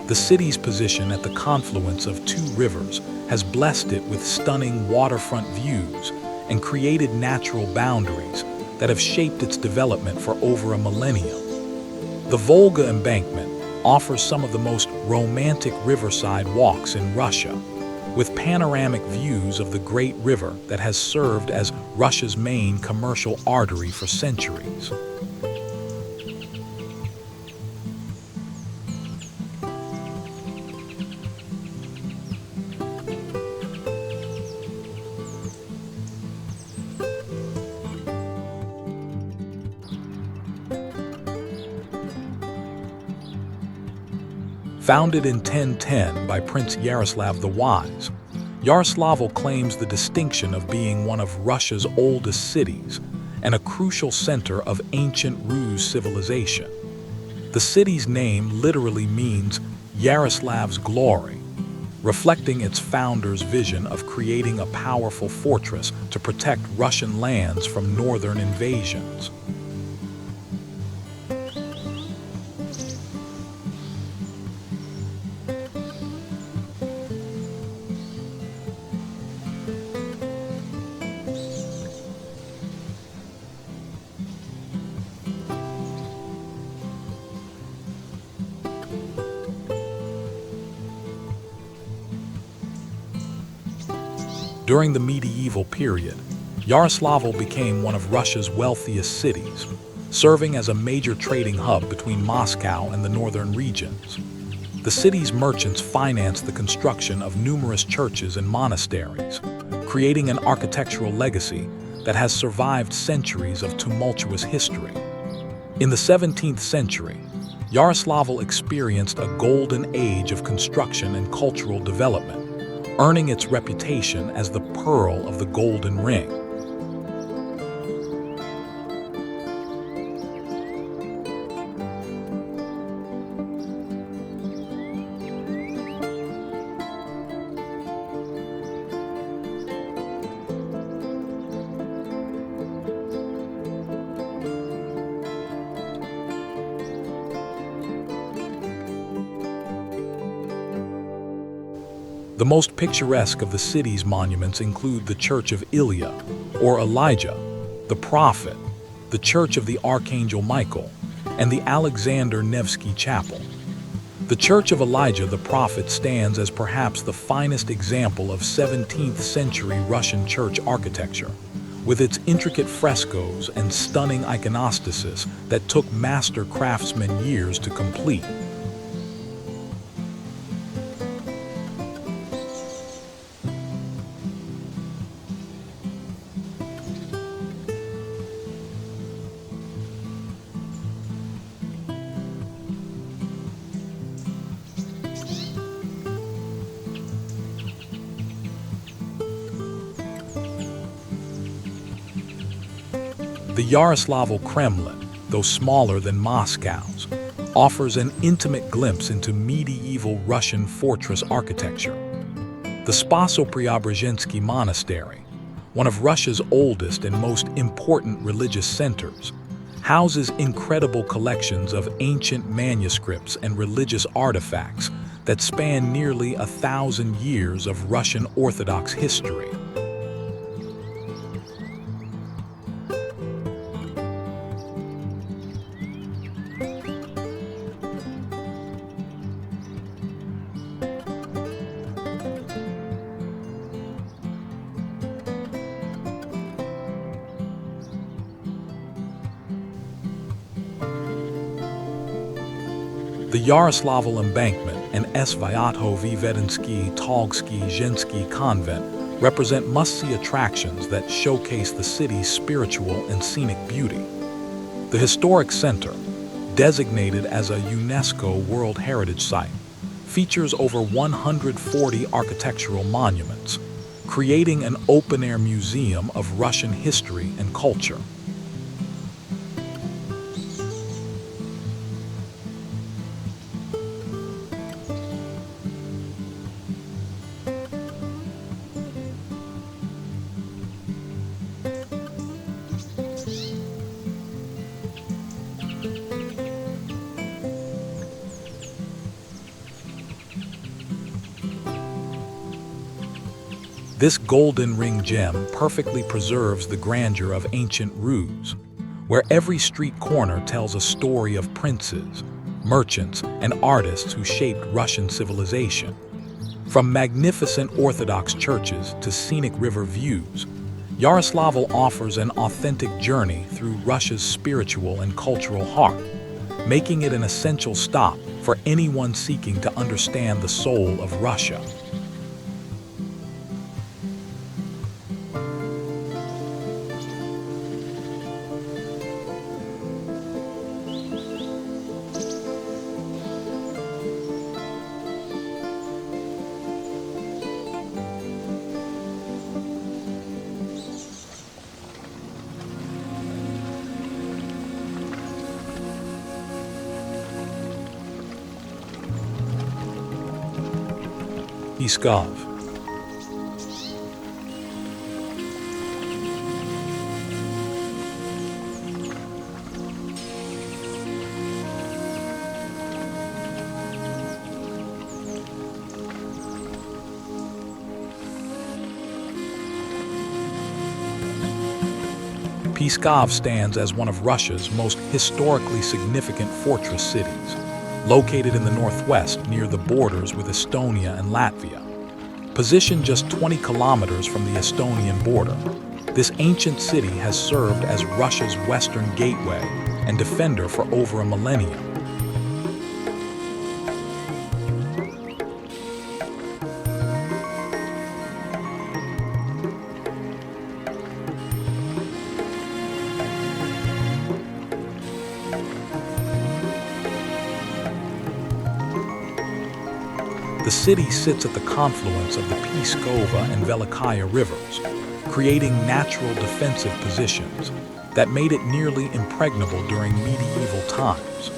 The city's position at the confluence of two rivers has blessed it with stunning waterfront views and created natural boundaries that have shaped its development for over a millennium. The Volga embankment offers some of the most romantic riverside walks in Russia, with panoramic views of the great river that has served as Russia's main commercial artery for centuries. Founded in 1010 by Prince Yaroslavl the Wise, Yaroslavl claims the distinction of being one of Russia's oldest cities and a crucial center of ancient Rus civilization. The city's name literally means Yaroslavl's glory, reflecting its founder's vision of creating a powerful fortress to protect Russian lands from northern invasions. During the medieval period, Yaroslavl became one of Russia's wealthiest cities, serving as a major trading hub between Moscow and the northern regions. The city's merchants financed the construction of numerous churches and monasteries, creating an architectural legacy that has survived centuries of tumultuous history. In the 17th century, Yaroslavl experienced a golden age of construction and cultural development, earning its reputation as the Pearl of the Golden Ring. The most picturesque of the city's monuments include the Church of Ilya, or Elijah, the Prophet, the Church of the Archangel Michael, and the Alexander Nevsky Chapel. The Church of Elijah the Prophet stands as perhaps the finest example of 17th century Russian church architecture, with its intricate frescoes and stunning iconostasis that took master craftsmen years to complete. The Yaroslavl Kremlin, though smaller than Moscow's, offers an intimate glimpse into medieval Russian fortress architecture. The Spaso-Preobrazhensky Monastery, one of Russia's oldest and most important religious centers, houses incredible collections of ancient manuscripts and religious artifacts that span nearly 1,000 years of Russian Orthodox history. The Yaroslavl Embankment and Svyatho-Vedensky Talgsky Zhensky Convent represent must-see attractions that showcase the city's spiritual and scenic beauty. The historic center, designated as a UNESCO World Heritage Site, features over 140 architectural monuments, creating an open-air museum of Russian history and culture. This golden ring gem perfectly preserves the grandeur of ancient Rus, where every street corner tells a story of princes, merchants, and artists who shaped Russian civilization. From magnificent Orthodox churches to scenic river views, Yaroslavl offers an authentic journey through Russia's spiritual and cultural heart, making it an essential stop for anyone seeking to understand the soul of Russia. Pskov. Pskov stands as one of Russia's most historically significant fortress cities, located in the northwest near the borders with Estonia and Latvia. Positioned just 20 kilometers from the Estonian border, this ancient city has served as Russia's western gateway and defender for over a millennium. The city sits at the confluence of the Pskova and Velikaya rivers, creating natural defensive positions that made it nearly impregnable during medieval times.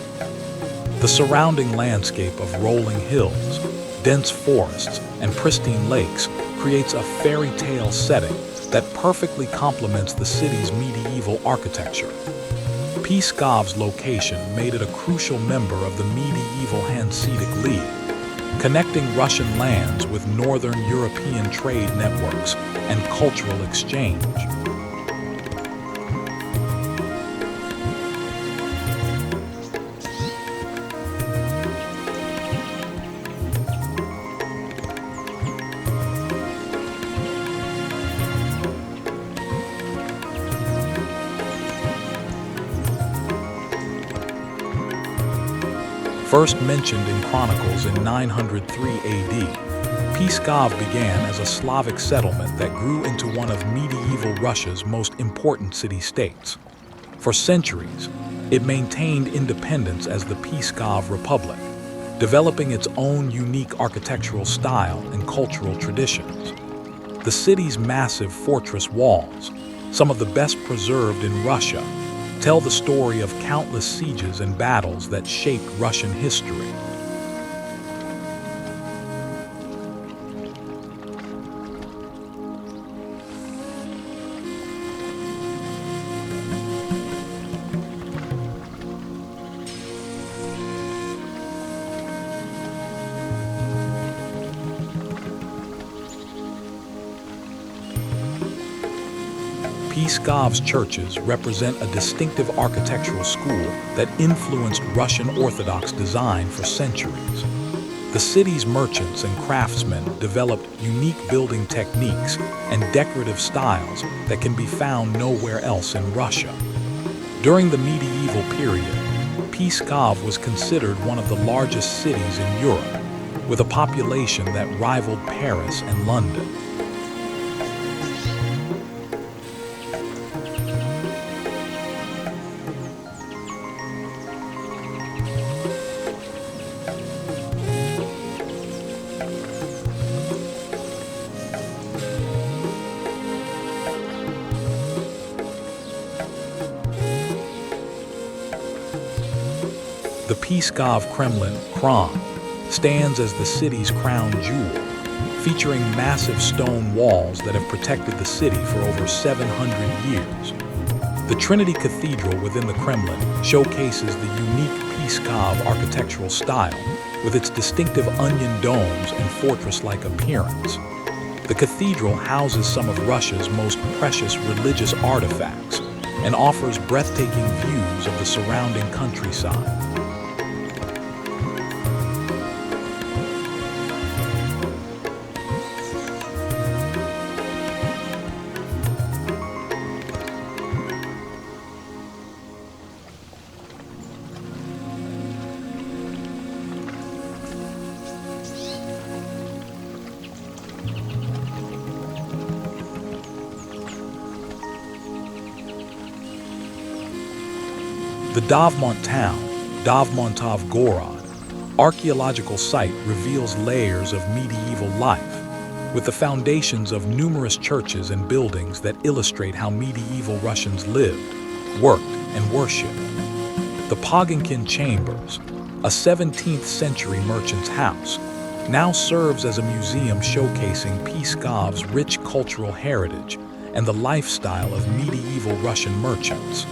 The surrounding landscape of rolling hills, dense forests, and pristine lakes creates a fairy tale setting that perfectly complements the city's medieval architecture. Pskov's location made it a crucial member of the medieval Hanseatic League, connecting Russian lands with northern European trade networks and cultural exchange. First mentioned in chronicles in 903 AD, Pskov began as a Slavic settlement that grew into one of medieval Russia's most important city-states. For centuries, it maintained independence as the Pskov Republic, developing its own unique architectural style and cultural traditions. The city's massive fortress walls, some of the best preserved in Russia, tell the story of countless sieges and battles that shaped Russian history. Pskov's churches represent a distinctive architectural school that influenced Russian Orthodox design for centuries. The city's merchants and craftsmen developed unique building techniques and decorative styles that can be found nowhere else in Russia. During the medieval period, Pskov was considered one of the largest cities in Europe, with a population that rivaled Paris and London. Pskov Kremlin, Kron, stands as the city's crown jewel, featuring massive stone walls that have protected the city for over 700 years. The Trinity Cathedral within the Kremlin showcases the unique Pskov architectural style with its distinctive onion domes and fortress-like appearance. The cathedral houses some of Russia's most precious religious artifacts and offers breathtaking views of the surrounding countryside. The Dovmont town, Dovmontov-Gorod, archaeological site reveals layers of medieval life, with the foundations of numerous churches and buildings that illustrate how medieval Russians lived, worked, and worshipped. The Pogonkin Chambers, a 17th century merchant's house, now serves as a museum showcasing Pskov's rich cultural heritage and the lifestyle of medieval Russian merchants.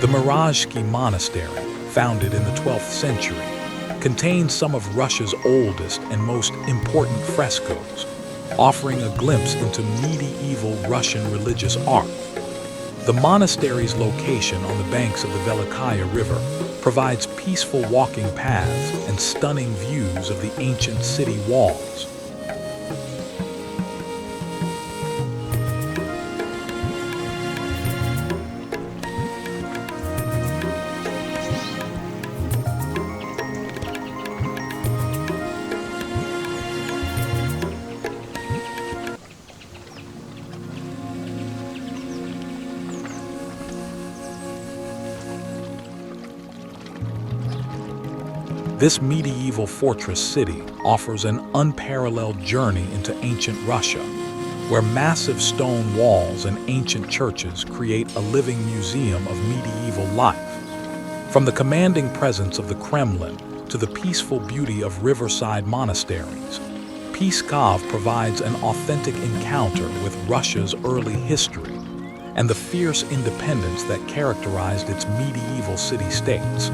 The Mirajsky Monastery, founded in the 12th century, contains some of Russia's oldest and most important frescoes, offering a glimpse into medieval Russian religious art. The monastery's location on the banks of the Velikaya River provides peaceful walking paths and stunning views of the ancient city walls. This medieval fortress city offers an unparalleled journey into ancient Russia, where massive stone walls and ancient churches create a living museum of medieval life. From the commanding presence of the Kremlin to the peaceful beauty of riverside monasteries, Pskov provides an authentic encounter with Russia's early history and the fierce independence that characterized its medieval city-states.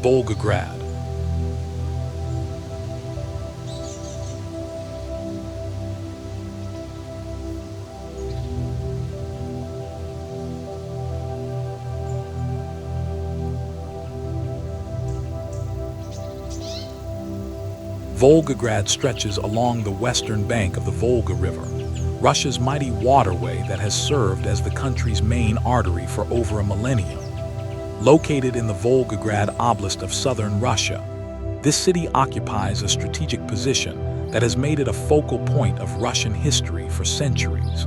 Volgograd. Volgograd stretches along the western bank of the Volga River, Russia's mighty waterway that has served as the country's main artery for over a millennium. Located in the Volgograd Oblast of southern Russia, this city occupies a strategic position that has made it a focal point of Russian history for centuries.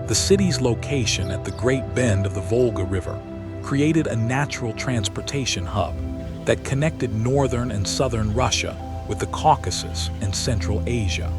The city's location at the Great Bend of the Volga River created a natural transportation hub that connected northern and southern Russia with the Caucasus and Central Asia.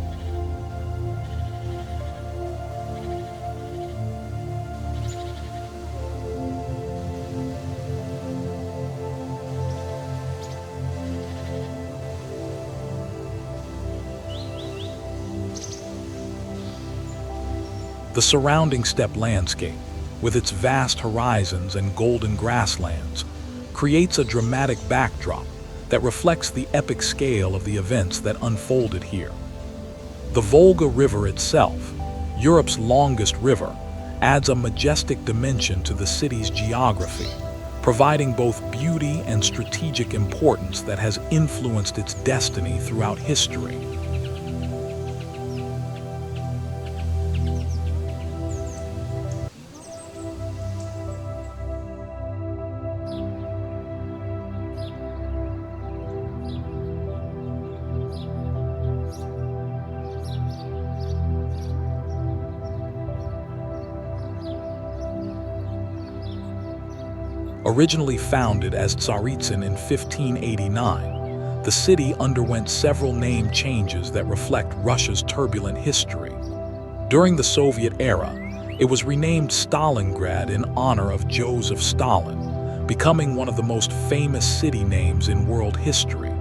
The surrounding steppe landscape, with its vast horizons and golden grasslands, creates a dramatic backdrop that reflects the epic scale of the events that unfolded here. The Volga River itself, Europe's longest river, adds a majestic dimension to the city's geography, providing both beauty and strategic importance that has influenced its destiny throughout history. Originally founded as Tsaritsyn in 1589, the city underwent several name changes that reflect Russia's turbulent history. During the Soviet era, it was renamed Stalingrad in honor of Joseph Stalin, becoming one of the most famous city names in world history.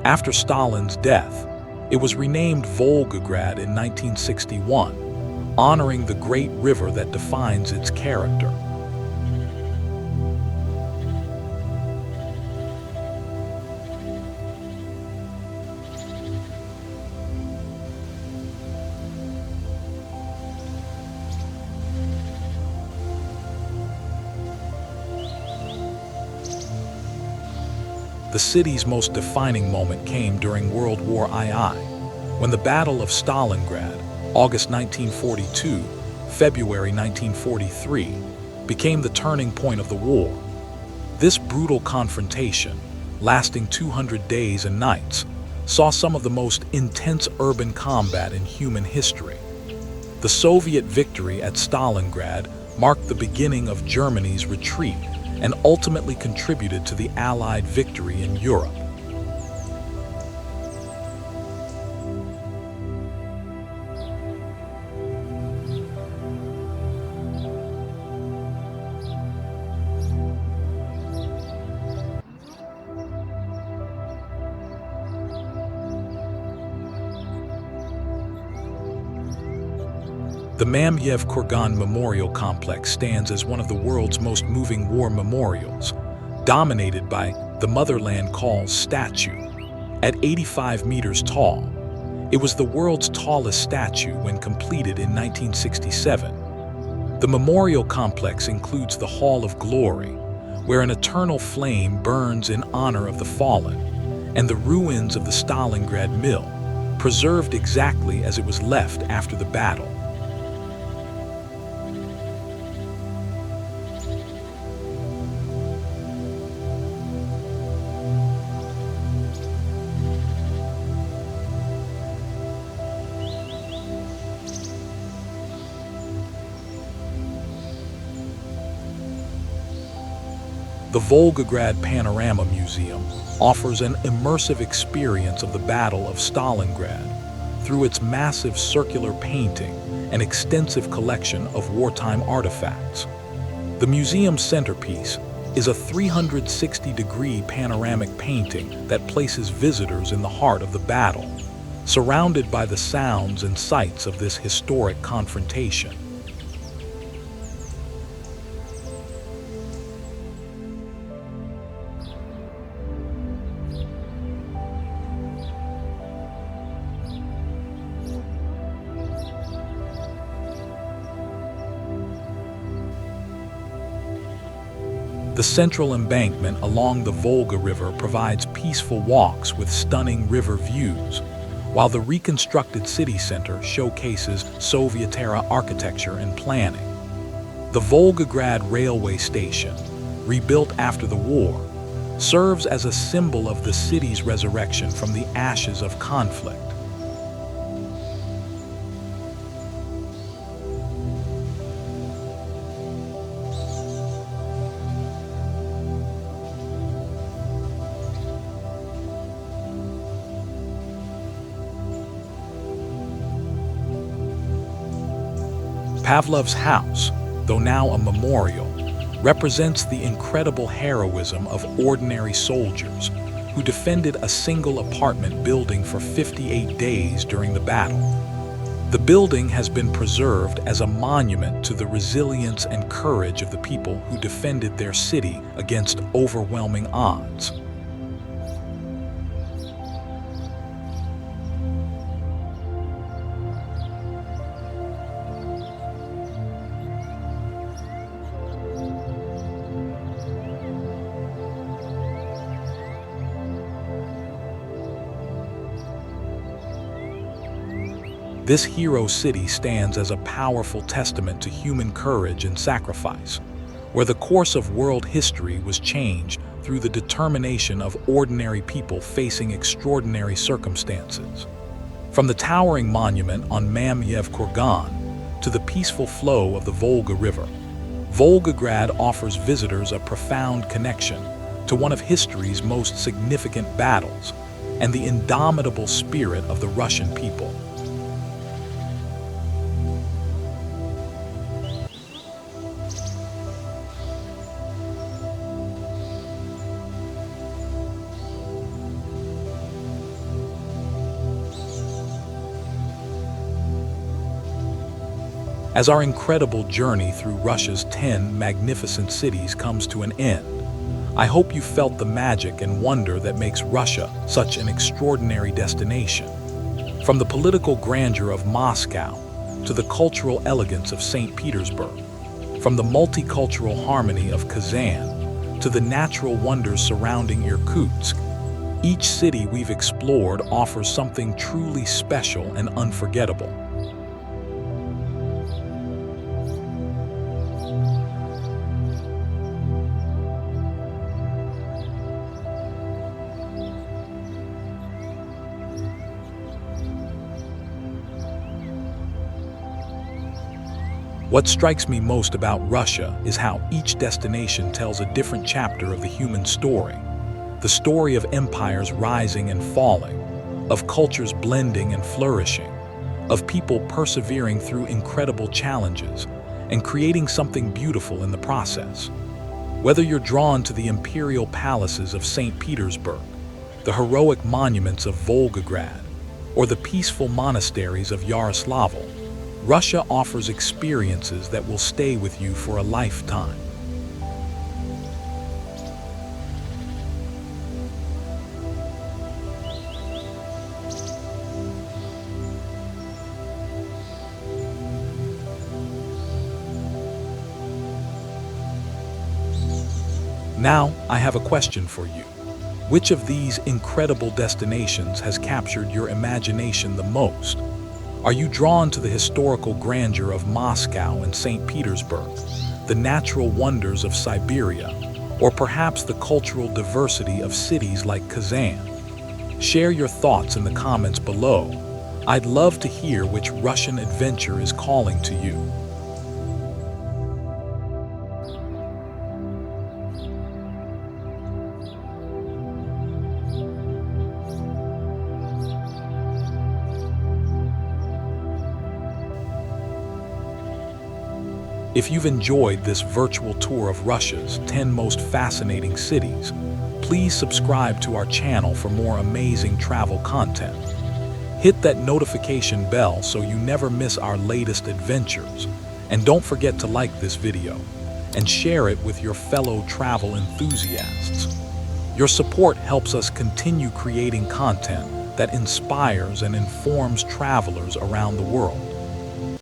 After Stalin's death, it was renamed Volgograd in 1961, honoring the great river that defines its character. The city's most defining moment came during World War II, when the Battle of Stalingrad, August 1942, February 1943, became the turning point of the war. This brutal confrontation, lasting 200 days and nights, saw some of the most intense urban combat in human history. The Soviet victory at Stalingrad marked the beginning of Germany's retreat and ultimately contributed to the Allied victory in Europe. The Mamiev Kurgan Memorial Complex stands as one of the world's most moving war memorials, dominated by the Motherland Calls statue. At 85 meters tall, it was the world's tallest statue when completed in 1967. The memorial complex includes the Hall of Glory, where an eternal flame burns in honor of the fallen, and the ruins of the Stalingrad Mill, preserved exactly as it was left after the battle. The Volgograd Panorama Museum offers an immersive experience of the Battle of Stalingrad through its massive circular painting and extensive collection of wartime artifacts. The museum's centerpiece is a 360-degree panoramic painting that places visitors in the heart of the battle, surrounded by the sounds and sights of this historic confrontation. The central embankment along the Volga River provides peaceful walks with stunning river views, while the reconstructed city center showcases Soviet-era architecture and planning. The Volgograd railway station, rebuilt after the war, serves as a symbol of the city's resurrection from the ashes of conflict. Pavlov's house, though now a memorial, represents the incredible heroism of ordinary soldiers who defended a single apartment building for 58 days during the battle. The building has been preserved as a monument to the resilience and courage of the people who defended their city against overwhelming odds. This hero city stands as a powerful testament to human courage and sacrifice, where the course of world history was changed through the determination of ordinary people facing extraordinary circumstances. From the towering monument on Mamiev Kurgan to the peaceful flow of the Volga River, Volgograd offers visitors a profound connection to one of history's most significant battles and the indomitable spirit of the Russian people. As our incredible journey through Russia's 10 magnificent cities comes to an end, I hope you felt the magic and wonder that makes Russia such an extraordinary destination. From the political grandeur of Moscow to the cultural elegance of Saint Petersburg, from the multicultural harmony of Kazan to the natural wonders surrounding Irkutsk, each city we've explored offers something truly special and unforgettable. What strikes me most about Russia is how each destination tells a different chapter of the human story. The story of empires rising and falling, of cultures blending and flourishing, of people persevering through incredible challenges and creating something beautiful in the process. Whether you're drawn to the imperial palaces of Saint Petersburg, the heroic monuments of Volgograd, or the peaceful monasteries of Yaroslavl, Russia offers experiences that will stay with you for a lifetime. Now, I have a question for you. Which of these incredible destinations has captured your imagination the most? Are you drawn to the historical grandeur of Moscow and St. Petersburg, the natural wonders of Siberia, or perhaps the cultural diversity of cities like Kazan? Share your thoughts in the comments below. I'd love to hear which Russian adventure is calling to you. If you've enjoyed this virtual tour of Russia's 10 most fascinating cities, please subscribe to our channel for more amazing travel content. Hit that notification bell so you never miss our latest adventures. And don't forget to like this video and share it with your fellow travel enthusiasts. Your support helps us continue creating content that inspires and informs travelers around the world.